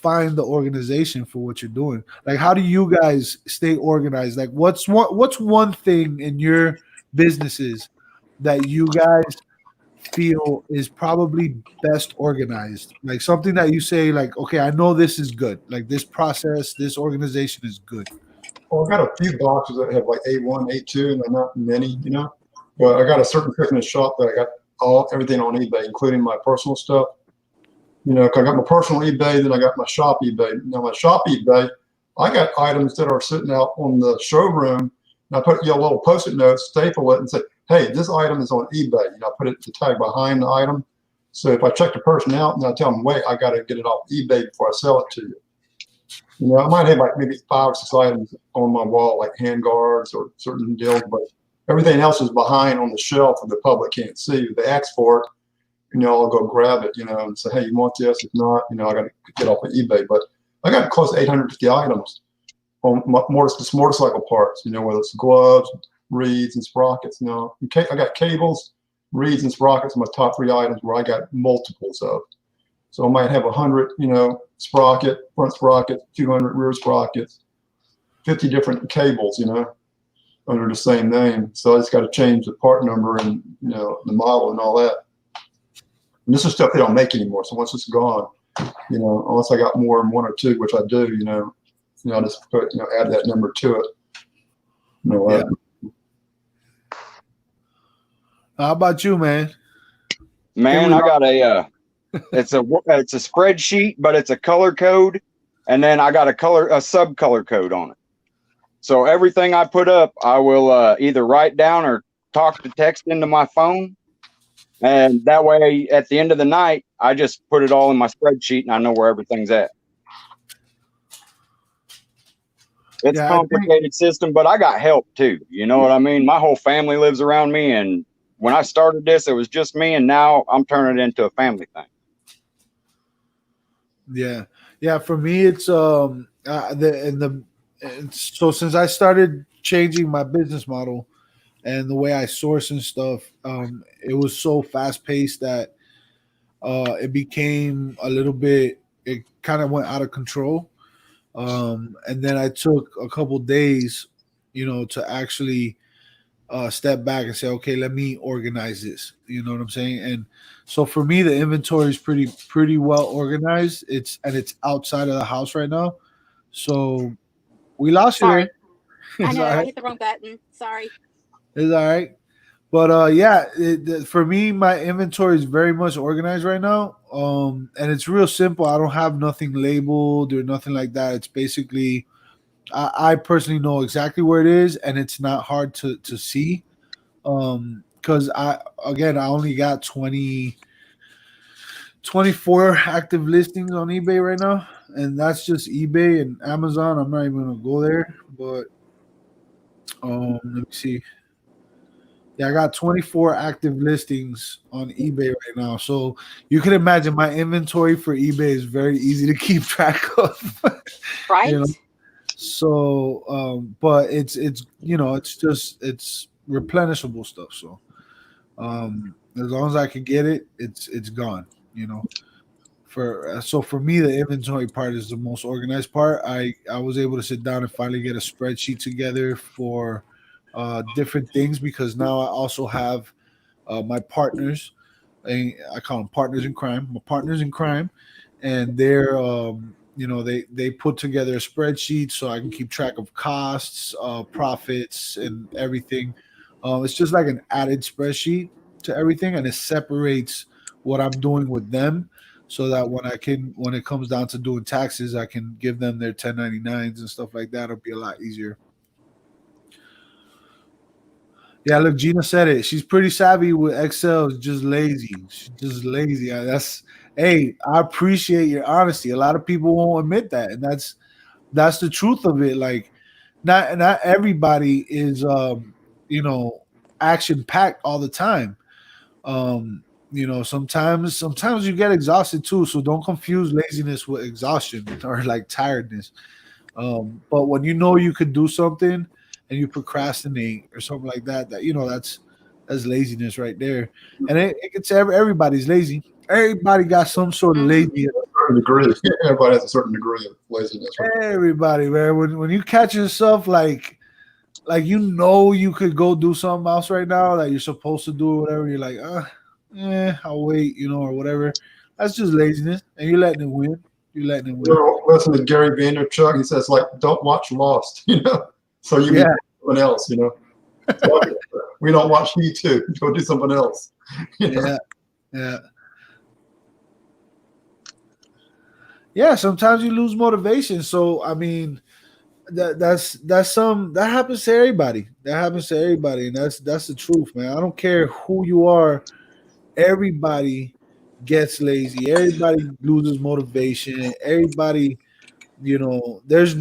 find the organization for what you're doing. Like, how do you guys stay organized? Like, what's one thing in your businesses that you guys feel is probably best organized? Like something that you say, like, okay, I know this is good. Like this process, this organization is good. Well, I got a few boxes that have like A1, A2, and they're not many, But I got a certain fitness shop that I got everything on eBay, including my personal stuff. 'Cause I got my personal eBay, then I got my shop eBay. Now my shop eBay, I got items that are sitting out on the showroom, and I put a little post-it note, staple it, and say, "Hey, this item is on eBay." I put the tag behind the item, so if I check the person out, and I tell them, "Wait, I got to get it off eBay before I sell it to you." I might have like maybe 5 or 6 items on my wall, like hand guards or certain deals, but everything else is behind on the shelf and the public can't see. If they ask for it, I'll go grab it, and say, "Hey, you want this?" If not, I got to get off of eBay. But I got close to 850 items on just motorcycle parts, whether it's gloves, reeds, and sprockets. I got cables, reeds, and sprockets, my top 3 items where I got multiples of. So I might have 100, front sprockets, 200 rear sprockets, 50 different cables, under the same name. So I just got to change the part number and, the model and all that. And this is stuff they don't make anymore. So once it's gone, unless I got more than 1 or 2, which I do, I just put, add that number to it. Yeah. How about you, man? Man, I got it's a spreadsheet, but it's a color code, and then I got a sub color code on it. So everything I put up, I will either write down or talk to text into my phone. And that way, at the end of the night, I just put it all in my spreadsheet and I know where everything's at. It's a complicated system, but I got help too. You know what I mean? My whole family lives around me. And when I started this, it was just me. And now I'm turning it into a family thing. Yeah. Yeah. For me, it's, so since I started changing my business model, and the way I source and stuff, it was so fast paced that it became a little bit. It kind of went out of control, and then I took a couple days, to actually step back and say, okay, let me organize this. You know what I'm saying? And so for me, the inventory is pretty well organized. It's outside of the house right now, so we lost you there. I know I hit the wrong button. Sorry. It's all right. But yeah, for me, my inventory is very much organized right now. And it's real simple. I don't have nothing labeled or nothing like that. It's basically, I personally know exactly where it is, and it's not hard to see. Because I only got 24 active listings on eBay right now, and that's just eBay and Amazon. I'm not even gonna go there, but let me see. Yeah, I got 24 active listings on eBay right now. So you can imagine my inventory for eBay is very easy to keep track of. Right. So, but it's it's replenishable stuff. So, as long as I can get it, it's gone. For me, the inventory part is the most organized part. I was able to sit down and finally get a spreadsheet together for different things, because now I also have my partners. I call them partners in crime. My partners in crime, and they're they put together a spreadsheet so I can keep track of costs, profits, and everything. It's just like an added spreadsheet to everything, and it separates what I'm doing with them, so that when it comes down to doing taxes, I can give them their 1099s and stuff like that. It'll be a lot easier. Yeah, look, Gina said it. She's pretty savvy with Excel. Just lazy. She's just lazy. That's hey. I appreciate your honesty. A lot of people won't admit that, and that's the truth of it. Like, not everybody is action packed all the time. Sometimes you get exhausted too. So don't confuse laziness with exhaustion or like tiredness. But when you know you could do something and you procrastinate or something like that, that's laziness right there. And it gets everybody's lazy. Everybody got some sort of lazy. Certain degree. Everybody has a certain degree of laziness. Everybody, man. When you catch yourself like you could go do something else right now that you're supposed to do or whatever, you're like, I'll wait, or whatever. That's just laziness, and you're letting it win. You're letting it win. Listen to Gary Vaynerchuk. He says, like, don't watch Lost, So you mean something else, So we don't watch He Too. Go do something else. Yeah. Yeah, sometimes you lose motivation. So I mean, that happens to everybody. That happens to everybody, and that's the truth, man. I don't care who you are. Everybody gets lazy. Everybody loses motivation. Everybody, there's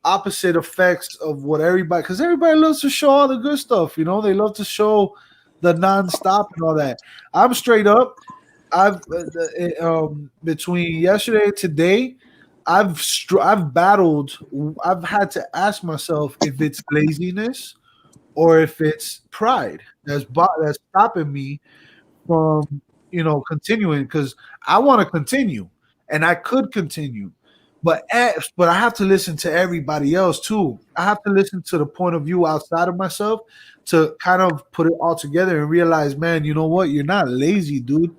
opposite effects of what everybody, because everybody loves to show all the good stuff. They love to show the nonstop and all that. I'm straight up. I've between yesterday and today, I've battled. I've had to ask myself if it's laziness or if it's pride that's stopping me from continuing, because I want to continue and I could continue, but I have to listen to everybody else too. I have to listen to the point of view outside of myself to kind of put it all together and realize, man, you know what? You're not lazy, dude.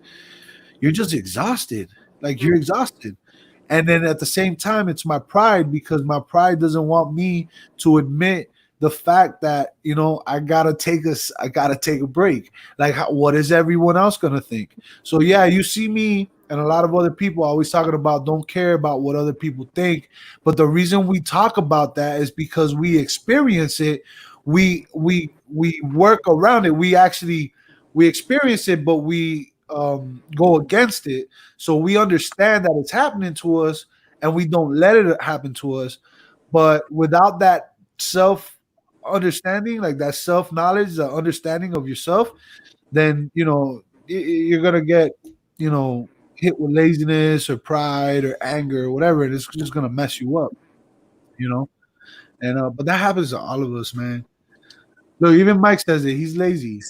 You're just exhausted. Like, you're exhausted. And then at the same time, it's my pride, because my pride doesn't want me to admit the fact that, I gotta take a break. Like, what is everyone else gonna think? So yeah, you see me and a lot of other people always talking about don't care about what other people think. But the reason we talk about that is because we experience it. We work around it. We experience it, but we go against it. So we understand that it's happening to us and we don't let it happen to us. But without that self understanding, like that self knowledge, the understanding of yourself, then you're gonna get hit with laziness or pride or anger or whatever, and it's just gonna mess you up. And but that happens to all of us, man. Look, even Mike says it. He's lazy.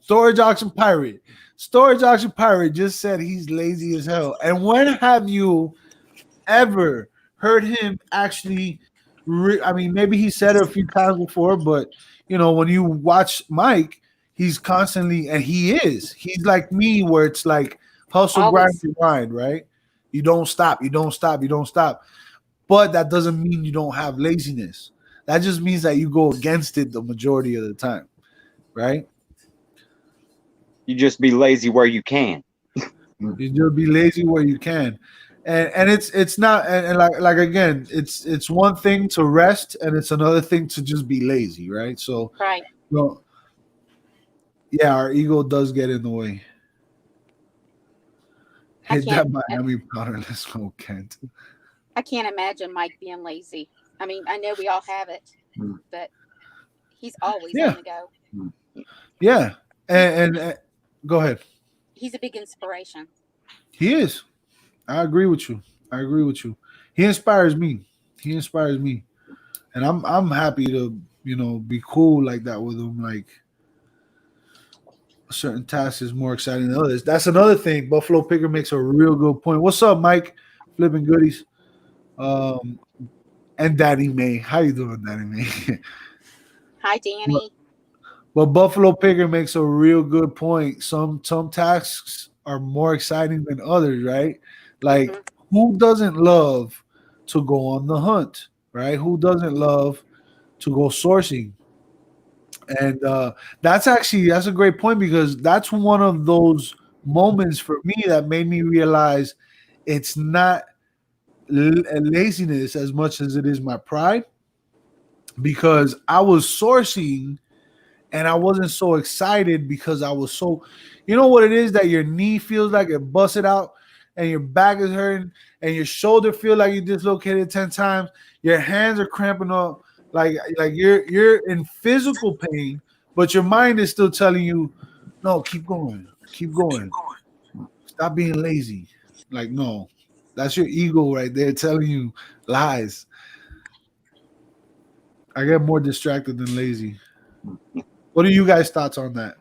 Storage auction pirate. Storage auction pirate just said he's lazy as hell. And when have you ever heard him actually? I mean, maybe he said it a few times before, but when you watch Mike, he's constantly, and he's like me, where it's like hustle, grind, grind, right? You don't stop, you don't stop, you don't stop. But that doesn't mean you don't have laziness. That just means that you go against it the majority of the time, right? You just be lazy where you can. You just be lazy where you can. And it's not, and like again, it's one thing to rest and it's another thing to just be lazy, right? So Right. Yeah, our ego does get in the way. Hit that Miami powder. Let's go, Kent. I can't imagine Mike being lazy. I mean, I know we all have it, but he's always on the go. Yeah, and go ahead. He's a big inspiration. He is. I agree with you. He inspires me. And I'm happy to be cool like that with him. Like, a certain task is more exciting than others. That's another thing. Buffalo Picker makes a real good point. What's up, Mike? Flipping goodies. And Daddy May. How you doing, Daddy May? Hi, Danny. But Buffalo Picker makes a real good point. Some tasks are more exciting than others, right? Like, who doesn't love to go on the hunt, right? Who doesn't love to go sourcing? And that's a great point, because that's one of those moments for me that made me realize it's not laziness as much as it is my pride. because I was sourcing and I wasn't so excited because I was so, you know what it is that your knee feels like it busted out and your back is hurting and your shoulder feel like you dislocated 10 times. Your hands are cramping up like you're in physical pain, but your mind is still telling you, no, keep going, keep going. Stop being lazy. Like, no, that's your ego right there telling you lies. I get more distracted than lazy. What are you guys' thoughts on that?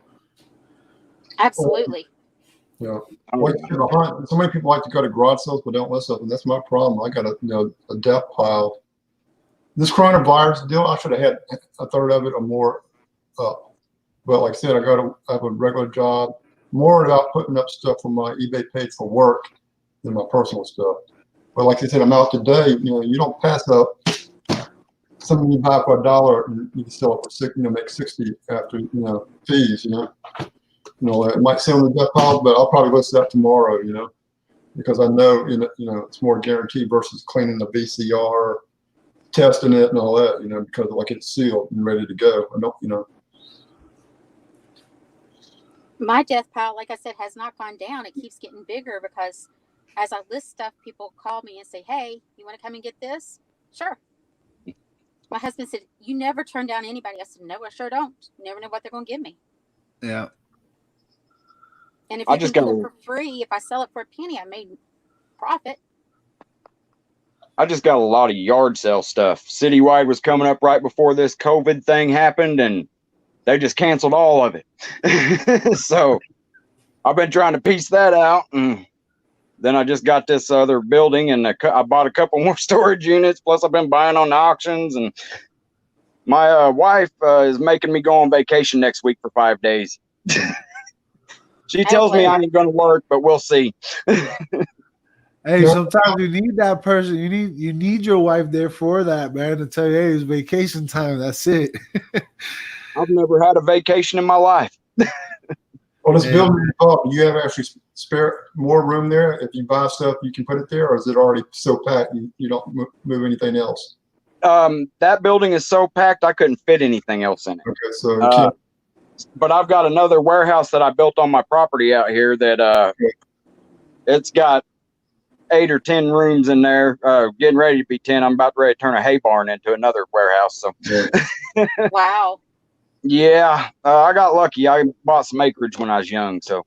Absolutely. You know, like so many people like to go to garage sales, but don't list stuff, and that's my problem. I got a death pile. This coronavirus deal, I should have had a third of it or more up. But like I said, I have a regular job, more about putting up stuff for my eBay page for work than my personal stuff. But like I said, I'm out today. You know, you don't pass up something you buy for $1 and you can sell it for $6, make 60 after fees. It might say on the death pile, but I'll probably list that tomorrow. Because I know it's more guaranteed versus cleaning the VCR, testing it, and all that. Because like it's sealed and ready to go. My death pile, like I said, has not gone down. It keeps getting bigger because as I list stuff, people call me and say, hey, you want to come and get this? Sure. My husband said, you never turn down anybody. I said, no, I sure don't. You never know what they're going to give me. Yeah. And if you can get it for free, if I sell it for a penny, I made profit. I just got a lot of yard sale stuff. Citywide was coming up right before this COVID thing happened, and they just canceled all of it. So I've been trying to piece that out. And then I just got this other building, and I bought a couple more storage units. Plus, I've been buying on auctions. And my wife is making me go on vacation next week for 5 days. She tells me I ain't going to work, but we'll see. Hey, sometimes you need that person. You need your wife there for that, man, to tell you, hey, it's vacation time. That's it. I've never had a vacation in my life. Well, this building, you have actually spare more room there. If you buy stuff, you can put it there, or is it already so packed you don't move anything else? That building is so packed I couldn't fit anything else in it. Okay, so but I've got another warehouse that I built on my property out here that it's got 8 or 10 rooms in there, getting ready to be 10. I'm about ready to turn a hay barn into another warehouse. So, wow. Yeah, I got lucky. I bought some acreage when I was young. So,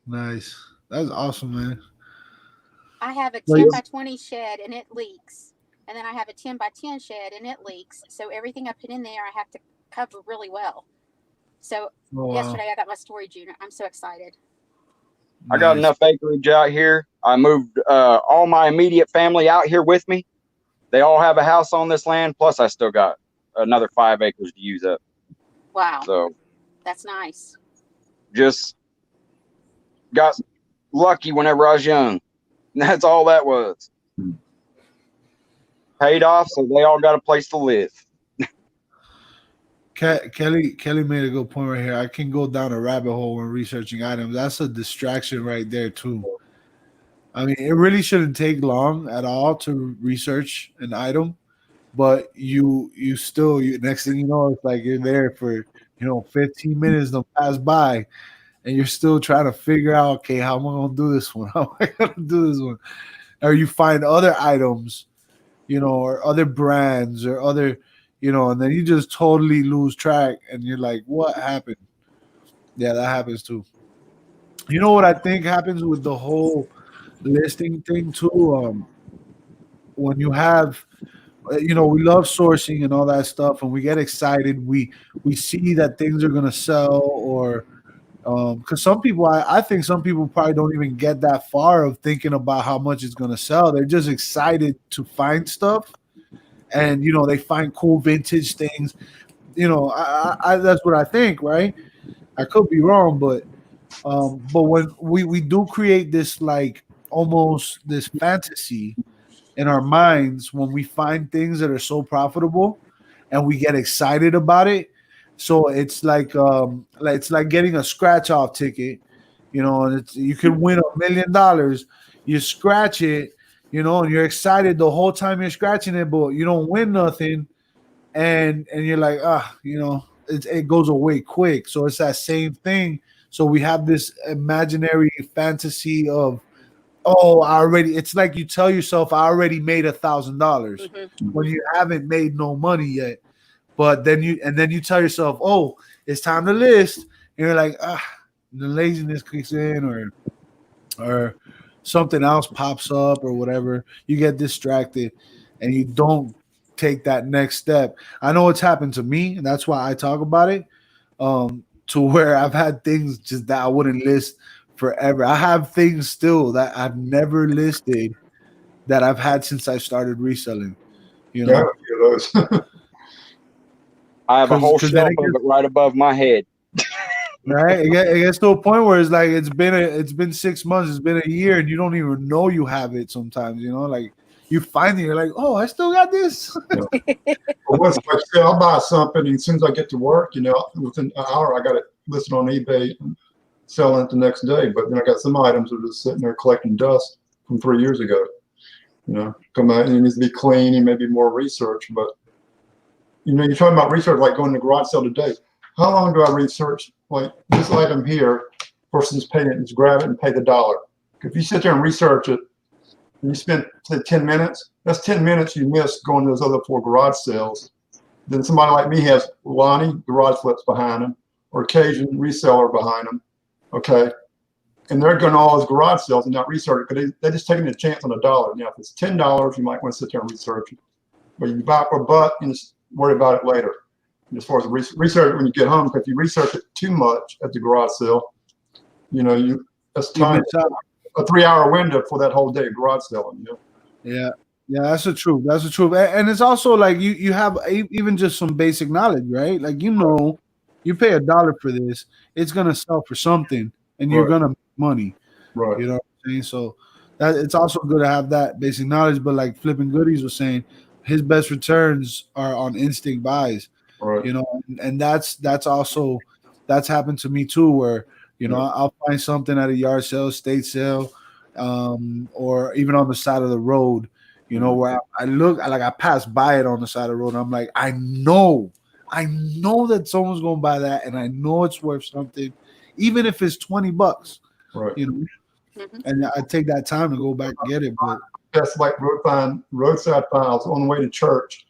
nice. That's awesome, man. I have a 10 by 20 shed and it leaks, and then I have a 10 by 10 shed and it leaks. So everything I put in there, I have to cover really well. So yesterday I got my storage unit. I'm so excited. I got enough acreage out here. I moved all my immediate family out here with me. They all have a house on this land. Plus, I still got another 5 acres to use up. Wow. So that's nice. Just got lucky whenever I was young. That's all that was. Paid off, so they all got a place to live. Kelly made a good point right here. I can go down a rabbit hole when researching items. That's a distraction right there too. I mean, it really shouldn't take long at all to research an item, but you still next thing you know, it's like you're there for 15 minutes to pass by, and you're still trying to figure out, okay, how am I gonna do this one? How am I gonna do this one? Or you find other items, or other brands or other. And then you just totally lose track and you're like, what happened? Yeah, that happens too. You know what I think happens with the whole listing thing too? When you have, we love sourcing and all that stuff and we get excited. We see that things are going to sell or because some people, I think some people probably don't even get that far of thinking about how much it's going to sell. They're just excited to find stuff. And they find cool vintage things. I that's what I think, right? I could be wrong, but when we do create this like almost this fantasy in our minds when we find things that are so profitable, and we get excited about it. So it's like getting a scratch off ticket, and you can win $1 million. You scratch it. And you're excited the whole time you're scratching it, but you don't win nothing. and you're like, it goes away quick. So it's that same thing. So we have this imaginary fantasy of, oh, it's like you tell yourself, I already made $1,000 when you haven't made no money yet. But then you tell yourself, oh, it's time to list. And you're like, the laziness kicks in, or something else pops up or whatever. You get distracted and you don't take that next step. I know it's happened to me, and that's why I talk about it. To where I've had things just that I wouldn't list forever. I have things still that I've never listed that I've had since I started reselling. You know, those. I have a whole shelf of it right above my head. Right? It gets to a point where it's like it's been 6 months, it's been a year, and you don't even know you have it sometimes, you know, like you find it, you're like, oh, I still got this. Once like say I'll buy something, and as soon as I get to work, you know, within an hour I got it listed on eBay and selling it the next day. But then I got some items that are just sitting there collecting dust from 3 years ago. You know, come out and it needs to be clean and maybe more research. But you know, you're talking about research like going to the garage sale today. How long do I research like this item here versus paying it and just grab it and pay the dollar? If you sit there and research it and you spend say 10 minutes, that's 10 minutes you miss going to those other 4 garage sales. Then somebody like me has Lonnie garage flips behind them or Cajun reseller behind them. Okay. And they're going to all those garage sales and not research it because they're just taking a chance on a dollar. Now, if it's $10, you might want to sit there and research it. But you buy it for a buck and just worry about it later. As far as research when you get home, because if you research it too much at the garage sale, you know, that's time, a 3-hour window for that whole day of garage selling. You know? Yeah, that's the truth. That's the truth. And it's also like you have even just some basic knowledge, right? Like, you know, you pay $1 for this, it's gonna sell for something, and you're gonna make money. Right. You know what I'm saying? So that it's also good to have that basic knowledge. But like Flippin' Goodies was saying, his best returns are on instinct buys. Right. You know, and that's happened to me too, where you know I'll find something at a yard sale, state sale, or even on the side of the road. You know, where I look like I pass by it on the side of the road, and I'm like, I know that someone's gonna buy that, and I know it's worth something, even if it's $20. Right. You know, and I take that time to go back and get it. But that's like roadside files on the way to church.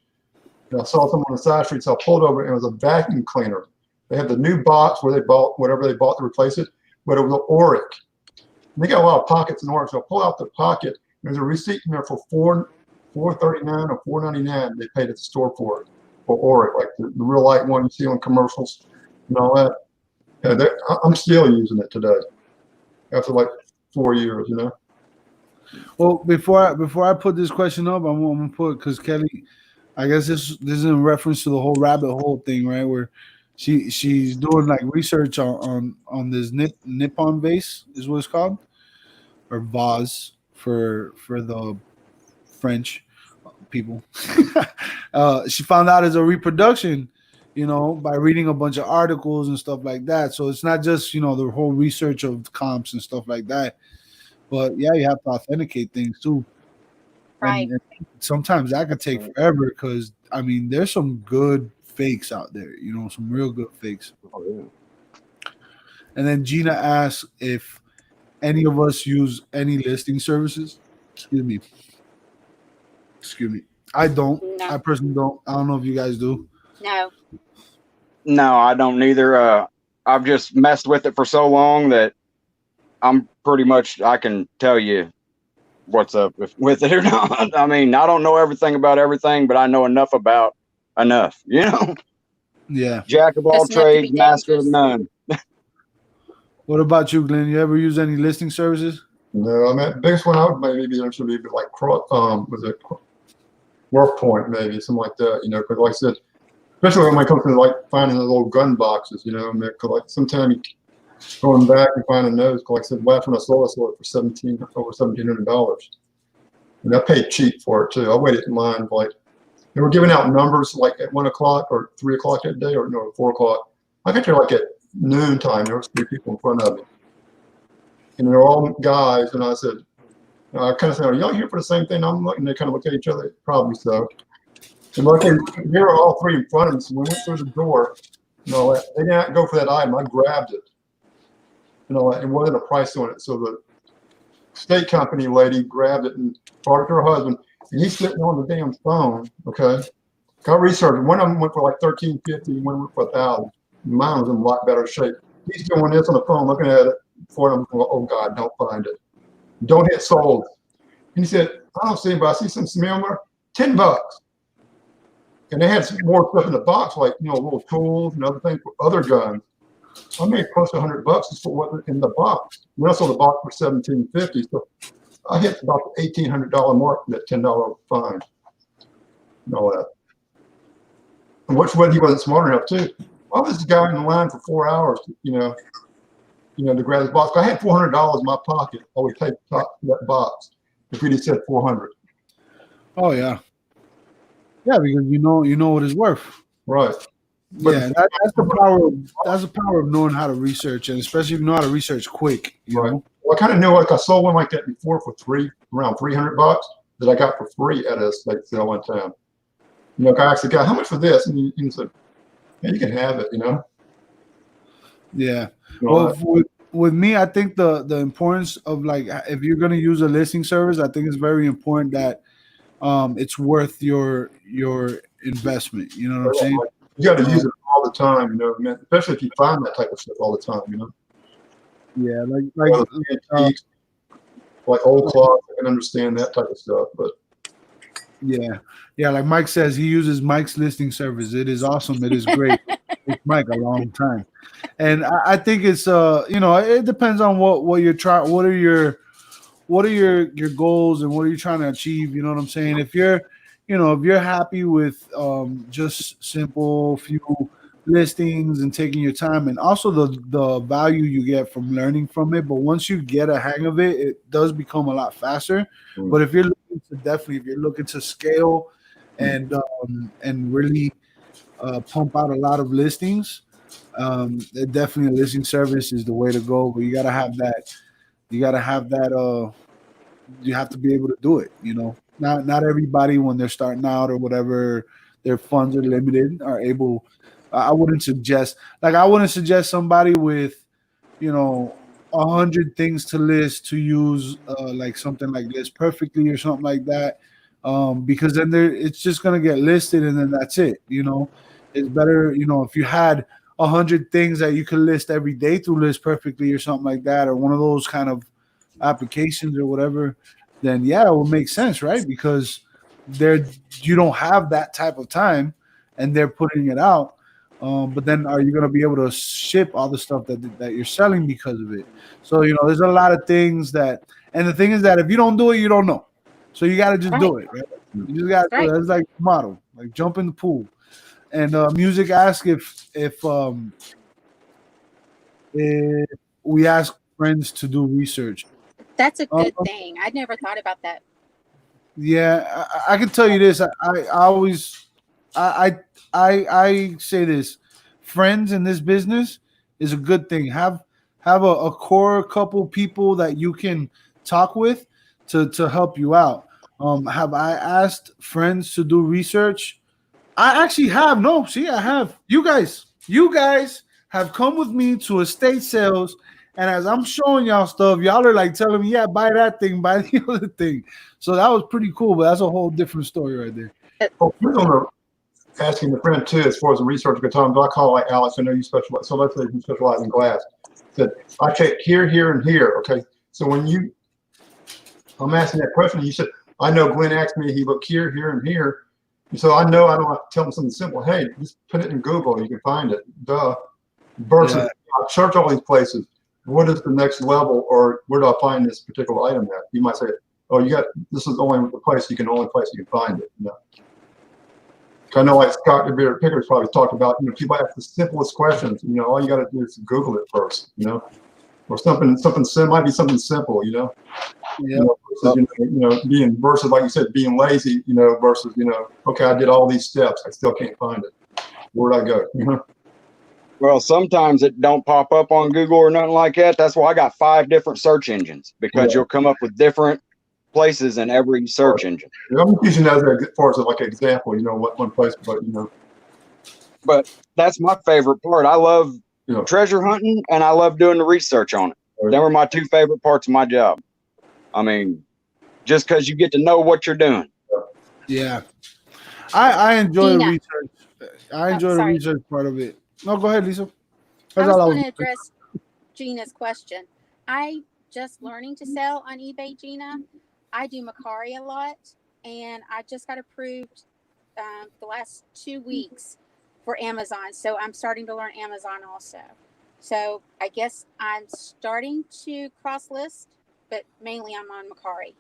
And I saw them on the side street, so I pulled over, and it was a vacuum cleaner. They had the new box where they bought whatever they bought to replace it, but it was an Oric. And they got a lot of pockets in Oric, so I pull out the pocket. There's a receipt in there for $4.39 or $4.99. They paid at the store for it, for Oric, like the real light one you see on commercials and all that. Yeah, I'm still using it today after like 4 years, you know. Well, before I put this question up, I'm gonna put, because Kelly, I guess this is in reference to the whole rabbit hole thing, right? Where she's doing like research on this Nippon vase is what it's called, or vase for the French people. She found out it's a reproduction, you know, by reading a bunch of articles and stuff like that. So it's not just, you know, the whole research of comps and stuff like that, but yeah, you have to authenticate things too. Right. And sometimes that could take forever because I mean there's some good fakes out there, you know, some real good fakes. Oh, yeah. And then Gina asks if any of us use any listing services. Excuse me. I don't. No. I personally don't. I don't know if you guys do. No, I don't neither. I've just messed with it for so long that I'm pretty much, I can tell you what's up with it or not. I mean, I don't know everything about everything, but I know enough about enough, you know? Yeah. Jack of all That's not to be trades, master of dangerous. none. What about you, Glenn? You ever use any listing services? No, I mean, the biggest one I would maybe actually be like was it WorkPoint, maybe something like that, you know, because like I said, especially when it comes to like finding those old gun boxes, you know, I mean, like sometimes you going back and finding those, like I said, last one I sold it for over $1,700, and I paid cheap for it too. I waited in line, like they were giving out numbers like at 1 o'clock or 3 o'clock that day, or no, 4 o'clock. I got there like at noon time. There was 3 people in front of me, and they're all guys. And I said, I kind of said, "Are y'all here for the same thing I'm looking?" They kind of looked at each other, probably so. And like they were all three in front of us. When we went through the door, they didn't go for that item. I grabbed it. It wasn't a price on it. So the state company lady grabbed it and brought it to her husband. And he's sitting on the damn phone. Okay. Got researched. One of them went for like $1,350. One went for $1,000. Mine was in a lot better shape. He's doing this on the phone, looking at it. For them, oh God, don't find it. Don't hit sold. And he said, I don't see it, but I see some similar. $10. And they had some more stuff in the box, like little tools and other things for other guns. I made close to $100 just for what was in the box. We also sold the box for $1,750. So I hit about the $1,800 mark for that $10 fine. And all that. And which way he wasn't smart enough too. I was the guy in the line for 4 hours, to grab this box. I had $400 in my pocket. I would take that box if we just said 400. Oh yeah, yeah, because you know what it's worth. Right. But yeah, that's the power. That's the power of knowing how to research, and especially if you know how to research quick. You know? Well, I kind of knew I saw one like that before for around $300 that I got for free at a estate sale one time. I asked the guy, how much for this? And he said, yeah, you can have it, Yeah. Well, with me, I think the importance of if you're going to use a listing service, I think it's very important that it's worth your investment. You know what I'm saying? You got to use it all the time, especially if you find that type of stuff all the time, Yeah, like old cloth. I can understand that type of stuff, but yeah, like Mike says, he uses Mike's listing service. It is awesome. It is great. It's Mike a long time, and I think it's it depends on what you're trying. What are your goals and what are you trying to achieve? You know what I'm saying? If you're happy with just simple few listings and taking your time, and also the value you get from learning from it, but once you get a hang of it, it does become a lot faster. But if you're looking to scale and really pump out a lot of listings, definitely a listing service is the way to go. But you gotta have that. You have to be able to do it. Not everybody, when they're starting out or whatever, their funds are limited, are able. I wouldn't suggest somebody with 100 things to list to use like something like this perfectly or something like that, because then it's just gonna get listed and then that's it. It's better if you had 100 things that you could list every day through List Perfectly or something like that, or one of those kind of applications or whatever. Then yeah, it will make sense, right? Because you don't have that type of time, and they're putting it out. But then, are you going to be able to ship all the stuff that you're selling because of it? So there's a lot of things and the thing is that if you don't do it, you don't know. So you got to just do it, right? You just got to do it. That's like the motto, like jump in the pool. And Music asked if we ask friends to do research. That's a good thing. I never thought about that. Yeah, I can tell you this. I say this: friends in this business is a good thing. Have a core couple people that you can talk with to help you out. Have I asked friends to do research? I actually have. No, see, I have. You guys have come with me to estate sales. And as I'm showing y'all stuff, y'all are like telling me, yeah, buy that thing, buy the other thing. So that was pretty cool, but that's a whole different story right there. Asking the friend too, as far as the research goes, I call like Alex, I know you specialize. So let's say you specialize in glass. Said I check here, here, and here. Okay. So when I'm asking that question, you said, I know Glenn asked me, he looked here, here, and here. So I know I don't have to tell him something simple. Hey, just put it in Google, you can find it. Duh. Versus I search all these places. What is the next level, or where do I find this particular item at? You might say, oh, this is only the place you can find it. I know like Scott Picker's probably talked about, people ask the simplest questions, all you got to do is Google it first, or something might be something simple, Yeah. Versus like you said, being lazy, versus, okay, I did all these steps, I still can't find it. Where'd I go? Well, sometimes it don't pop up on Google or nothing like that. That's why I got 5 different search engines, because you'll come up with different places in every search engine. I'm using that as far as like an example, what one place, but But that's my favorite part. I love treasure hunting and I love doing the research on it. They were my two favorite parts of my job. I mean, just because you get to know what you're doing. Yeah. I enjoy the Gina. research. I enjoy the sorry. research part of it. No, go ahead, Lisa. I That's was all going to address Gina's question. I just learning to sell on eBay, Gina. I do Macari a lot, and I just got approved the last 2 weeks for Amazon. So I'm starting to learn Amazon also. So I guess I'm starting to cross list, but mainly I'm on Macari.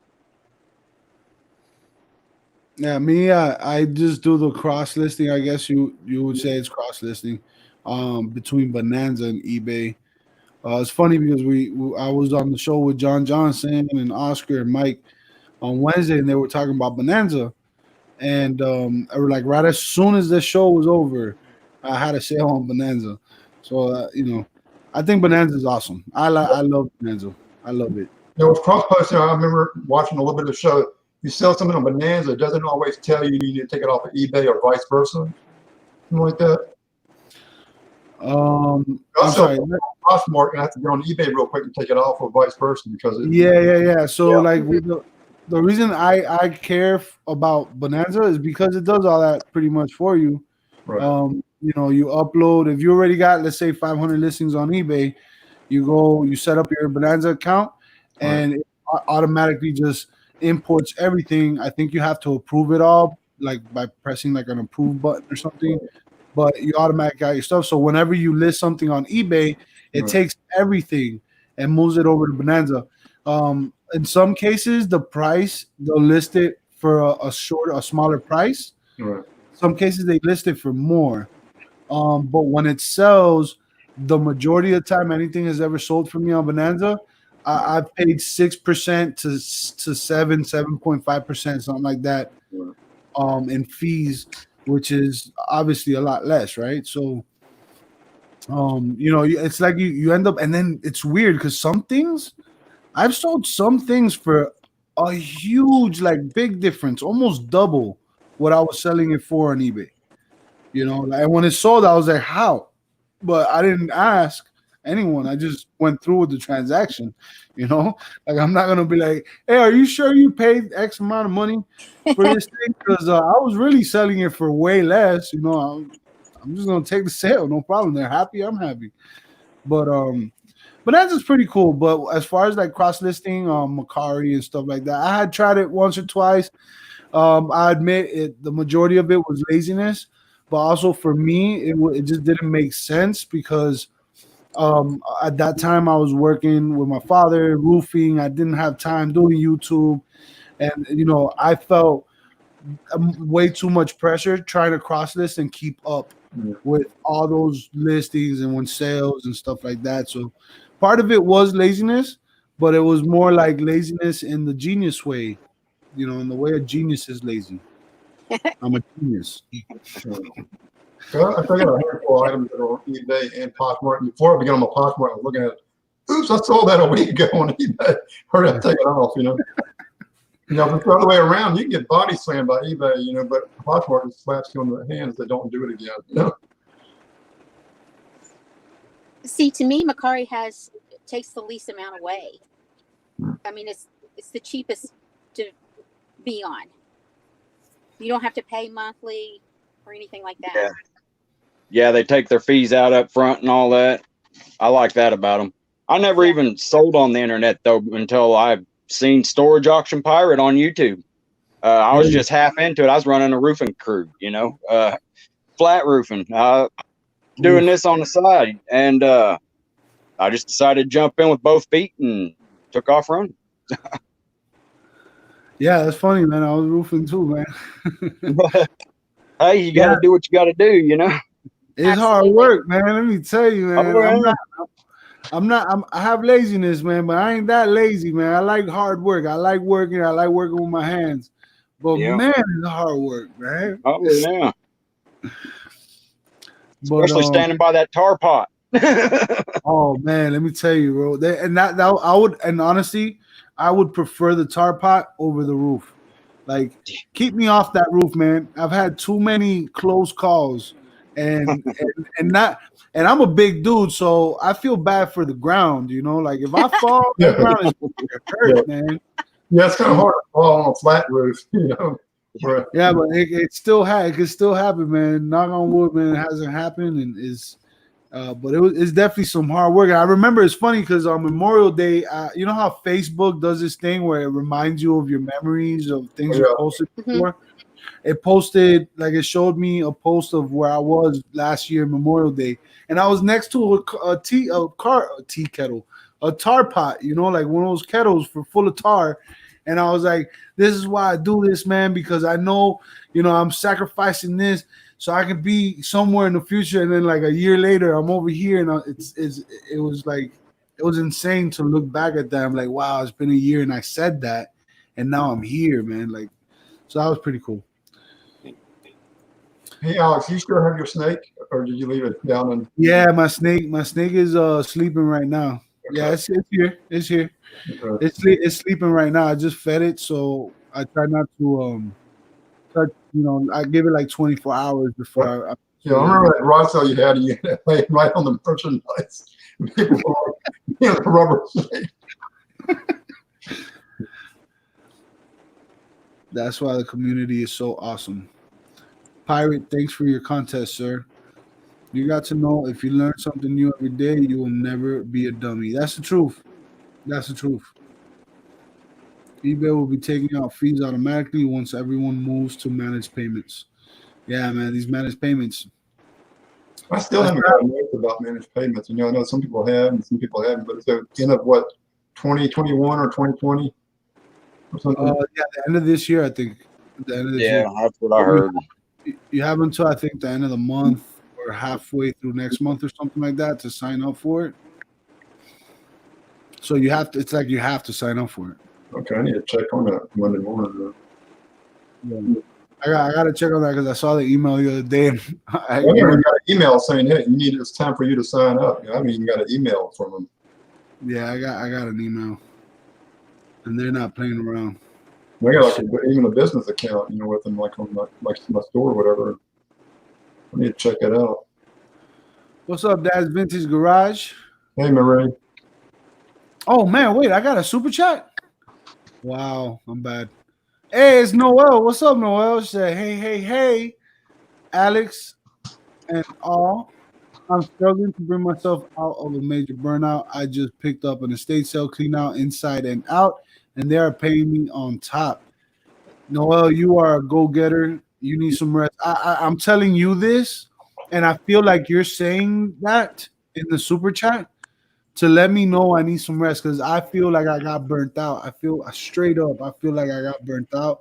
Yeah, me, I just do the cross listing. I guess you would say it's cross listing, between Bonanza and eBay. It's funny because I was on the show with John Johnson and Oscar and Mike on Wednesday, and they were talking about Bonanza, and I were like, right as soon as the show was over, I had a sale on Bonanza. So I think Bonanza is awesome. I love Bonanza. I love it. with cross posting, I remember watching a little bit of the show. You sell something on Bonanza, it doesn't always tell you need to take it off of eBay or vice versa, something like that. I'm Also, sorry. Poshmark, and I have to go on eBay real quick and take it off, or vice versa, because Yeah. So like with the reason I care about Bonanza is because it does all that pretty much for you. Right. You upload, if you already got, let's say, 500 listings on eBay, you set up your Bonanza account, and it automatically just imports everything. I think you have to approve it all, like by pressing like an approve button or something. But you automatically got your stuff. So whenever you list something on eBay, it takes everything and moves it over to Bonanza. In some cases, the price they'll list it for a smaller price. Right. Some cases they list it for more. But when it sells, the majority of the time anything has ever sold for me on Bonanza, I've paid 6% to 7.5%, something like that, in fees, which is obviously a lot less, right? So, it's like you end up, and then it's weird because I've sold some things for a huge, like big difference, almost double what I was selling it for on eBay. And when it sold, I was like, how? But I didn't ask anyone. I just went through with the transaction. Like I'm not gonna be like, hey, are you sure you paid X amount of money for this thing? Because I was really selling it for way less. I'm just gonna take the sale, no problem. They're happy, I'm happy. But that's just pretty cool. But as far as like cross listing, Macari and stuff like that, I had tried it once or twice. I admit it. The majority of it was laziness, but also for me, it just didn't make sense because at that time I was working with my father, roofing. I didn't have time doing YouTube, and I felt way too much pressure trying to cross list and keep up with all those listings and when sales and stuff like that. So part of it was laziness, but it was more like laziness in the genius way. In the way a genius is lazy. I'm a genius. I got a handful of items that are on eBay and Poshmark. Before I began on my Poshmark, I was looking at it. Oops, I sold that a week ago on eBay. Hurry up, take it off, If it's the other way around, you can get body slammed by eBay, but Poshmark just slaps you on the hands that don't do it again, See, to me, Macari takes the least amount away. I mean, it's the cheapest to be on. You don't have to pay monthly or anything like that. Yeah, they take their fees out up front and all that. I like that about them. I never even sold on the internet though until I've seen Storage Auction Pirate on YouTube. I was just half into it. I was running a roofing crew, flat roofing, doing this on the side, and I just decided to jump in with both feet and took off running. Yeah, that's funny, man. I was roofing too, man. Hey, you got to do what you got to do, It's hard work, man. Let me tell you, man. I have laziness, man, but I ain't that lazy, man. I like hard work. I like working. I like working with my hands. But man, it's hard work, man. Oh yeah. Especially standing by that tar pot. Oh man, let me tell you, bro. That I would, and honestly, I would prefer the tar pot over the roof. Like, keep me off that roof, man. I've had too many close calls, and not, and I'm a big dude, so I feel bad for the ground. You know, like if I fall, Yeah. that ground is gonna hurt, man. Yeah, it's kind of hard to fall on a flat roof, you know. Yeah, but it could still happen, man. Knock on wood, man. It hasn't happened, and but it's definitely some hard work. And I remember it's funny because on Memorial Day, you know how Facebook does this thing where it reminds you of your memories of things you posted before. It posted, like, it showed me a post of where I was last year Memorial Day, and I was next to a tea kettle, a tar pot, you know, like one of those kettles full of tar. And I was like, this is why I do this, man, because I know, you know, I'm sacrificing this so I can be somewhere in the future. And then like a year later, I'm over here, and it was like, it was insane to look back at that. I'm like, wow, it's been a year and I said that, and now I'm here, man. Like, so that was pretty cool. Hey, Alex, you still have your snake, or did you leave it down in? Yeah, my snake is sleeping right now. Okay. Yeah, it's here. It's here. Okay. It's sleeping right now. I just fed it, so I try not to touch. You know, I give it like 24 hours before. Yeah, I remember that rod cell you had, and you had it laying right on the merchandise. People were like, you know, the rubber snake. That's why the community is so awesome. Pirate, thanks for your contest, sir. You got to know, if you learn something new every day, you will never be a dummy. That's the truth. That's the truth. eBay will be taking out fees automatically once everyone moves to managed payments. Yeah, man, these managed payments. I still haven't got a note about managed payments. You know, I know some people have and some people haven't, but it's the end of what, 2021 or 2020 or something? Yeah, the end of this year, I think. The end of this year. That's what I heard. You have until, I think, the end of the month or halfway through next month or something like that to sign up for it. So you have to. It's like you have to sign up for it. Okay, I need to check on that Monday morning. Yeah. I got to check on that because I saw the email the other day. And I never got an email saying, "Hey, it's time for you to sign up." I haven't even got an email from them. Yeah, I got an email, and they're not playing around. I got like even a business account, you know, with them, like on my store or whatever. I need to check it out. What's up, Dad's Vintage Garage? Hey, Marie. Oh man, wait, I got a super chat. Wow, I'm bad. Hey, it's Noel. What's up, Noel? She said, hey, Alex and all. I'm struggling to bring myself out of a major burnout. I just picked up an estate sale, clean out inside and out, and they are paying me on top. Noel, you are a go-getter. You need some rest. I'm telling you this, and I feel like you're saying that in the super chat to let me know I need some rest, because I feel like I got burnt out. I feel straight up. I feel like I got burnt out,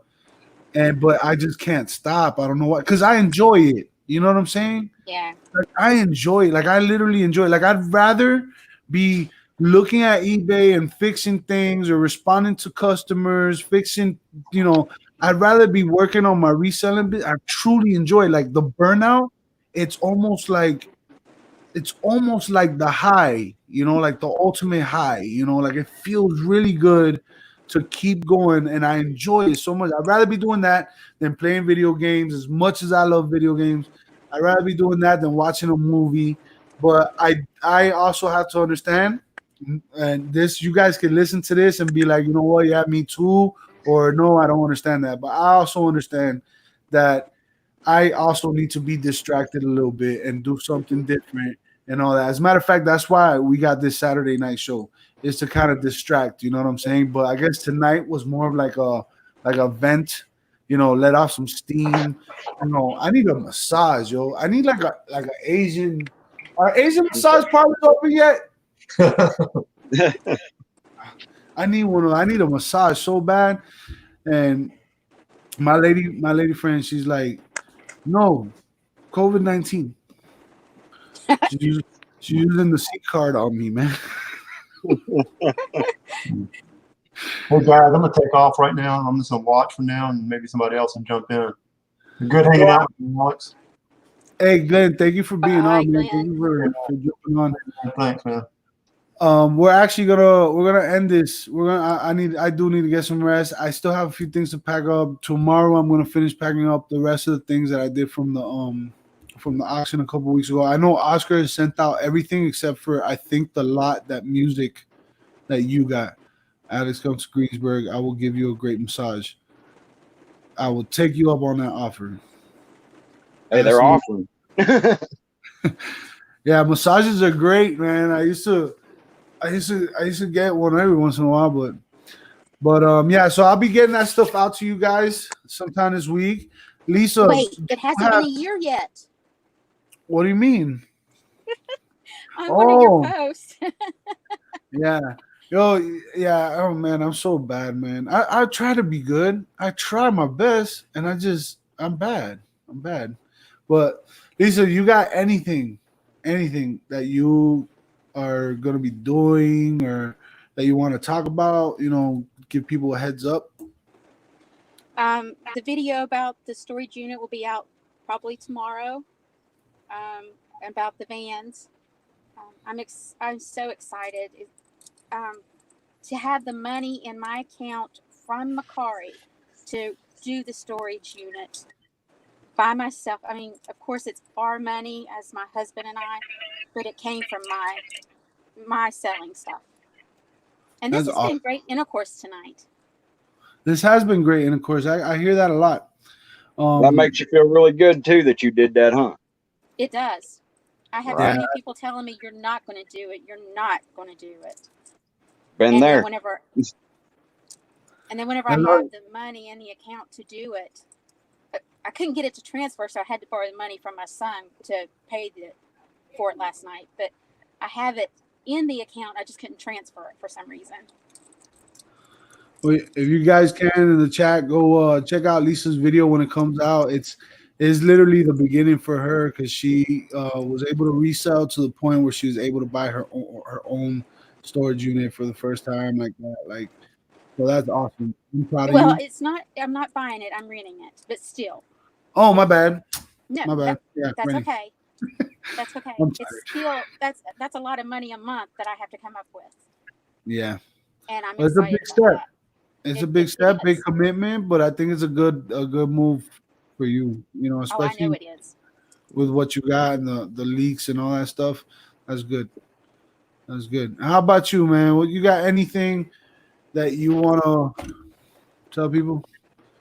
but I just can't stop. I don't know what, because I enjoy it. You know what I'm saying? Yeah. Like, I enjoy it. Like, I literally enjoy it. Like, I'd rather be looking at eBay and fixing things or responding to customers, fixing, you know, I'd rather be working on my reselling bit. I truly enjoy it. Like, the burnout, it's almost like the high, you know, like the ultimate high, you know, like it feels really good to keep going, and I enjoy it so much. I'd rather be doing that than playing video games. As much as I love video games, I'd rather be doing that than watching a movie. But I also have to understand, and this, you guys can listen to this and be like, you know what, yeah, me too, or no, I don't understand that. But I also understand that I also need to be distracted a little bit and do something different and all that. As a matter of fact, that's why we got this Saturday night show, is to kind of distract, you know what I'm saying? But I guess tonight was more of like a vent, you know, let off some steam. You know, I need a massage, yo. I need like an Asian. Are Asian massage parlors open yet? I need one. I need a massage so bad. And my lady friend, she's like, no, COVID-19. She's using the C card on me, man. Hey guys, I'm gonna take off right now. I'm just gonna watch from now, and maybe somebody else will jump in. Good hanging out with you, Alex. Hey, Glenn, thank you for being Bye, on, man. Thank Glenn. you for jumping on. Thanks, man. We're gonna end this. I do need to get some rest. I still have a few things to pack up. Tomorrow I'm gonna finish packing up the rest of the things that I did from the auction a couple weeks ago. I know Oscar has sent out everything except for I think the lot that music that you got. Alex comes to Greensburg. I will give you a great massage. I will take you up on that offer. Hey, they're Absolutely. offering. Yeah, massages are great, man. I used to get one every once in a while, but yeah. So I'll be getting that stuff out to you guys sometime this week. Lisa, Wait, it hasn't been a year yet. what do you mean? On one of your Oh, posts. yeah. Yo, yeah. Oh man, I'm so bad, man. I try to be good. I try my best, and I'm bad. I'm bad. But Lisa, you got anything that you are gonna be doing or that you want to talk about? Give people a heads up. The video about the storage unit will be out probably tomorrow. About the vans. I'm so excited to have the money in my account from Macari to do the storage unit by myself. I mean, of course, it's our money as my husband and I, but it came from my selling stuff. And this That's has been awesome. great intercourse tonight. This has been great, and of course, I hear that a lot. That makes you feel really good too that you did that, huh? It does. I have Right. so many people telling me you're not going to do it. You're not going to do it. Been And there. then whenever I had the money in the account to do it, I couldn't get it to transfer, so I had to borrow the money from my son to pay for it last night. But I have it in the account. I just couldn't transfer it for some reason. Well, if you guys can in the chat, go check out Lisa's video when it comes out. It's literally the beginning for her because she was able to resell to the point where she was able to buy her own storage unit for the first time like that. Like, so that's awesome. I'm proud of Well, you. it's not. I'm not buying it. I'm renting it. But still. Oh, my bad. No, My bad. Yeah, that's renting. okay. That's okay. I'm It's tired. still that's a lot of money a month that I have to come up with. Yeah, And I'm well, it's a excited big about step. that. It's a big It step, big is. commitment, but I think it's a good move for you. Oh, I know Especially it is. with what you got and the leaks and all that stuff. That's good. That's good. How about you, man? What you got? Anything that you want to tell people?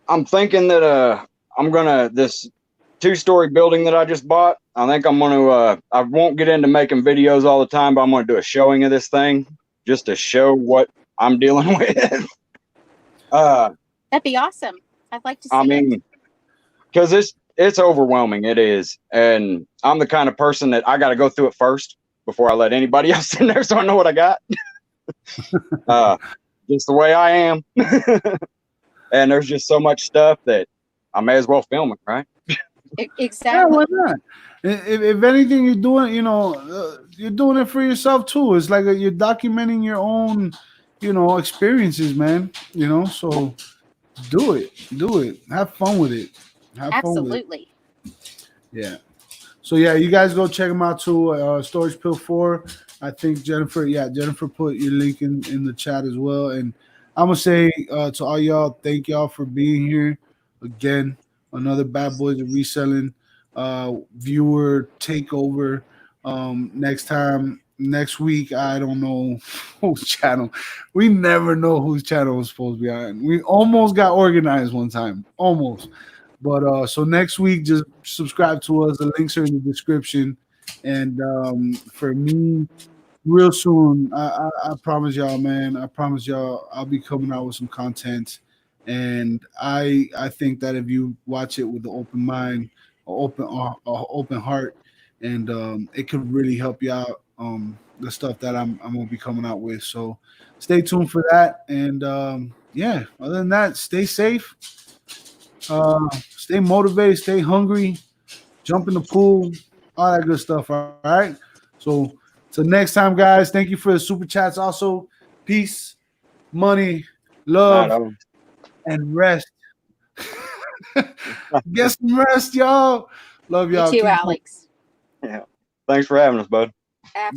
I'm thinking that I'm gonna this 2-story building that I just bought. I think I'm gonna I won't get into making videos all the time, but I'm gonna do a showing of this thing just to show what I'm dealing with. That'd be awesome. I'd like to see I it. mean, because it's overwhelming. It is, and I'm the kind of person that I got to go through it first before I let anybody else in there, so I know what I got. Just the way I am. And there's just so much stuff that I may as well film it, right? Exactly. Yeah, why not? If anything, you're doing, you're doing it for yourself too. It's like you're documenting your own, experiences, man. So do it. Have fun with it. Have fun with it. Absolutely. Yeah. So yeah, you guys go check them out too. Storage Pill 4. I think Jennifer put your link in the chat as well. And I'm gonna say to all y'all, thank y'all for being here again. Another Bad Boys of Reselling viewer takeover. Next week, I don't know whose channel. We never know whose channel is supposed to be on. We almost got organized one time, almost. But so next week, just subscribe to us. The links are in the description. And for me, real soon, I promise y'all, man. I promise y'all, I'll be coming out with some content. And I think that if you watch it with an open mind, open heart, and it could really help you out. The stuff that I'm gonna be coming out with. So stay tuned for that. And yeah, other than that, stay safe. Stay motivated, stay hungry, jump in the pool, all that good stuff. All right. So till next time, guys. Thank you for the super chats. Also, peace, money, love, and rest. Get some rest, y'all. Love You y'all. too, Keep- Alex. Yeah. Thanks for having us, bud.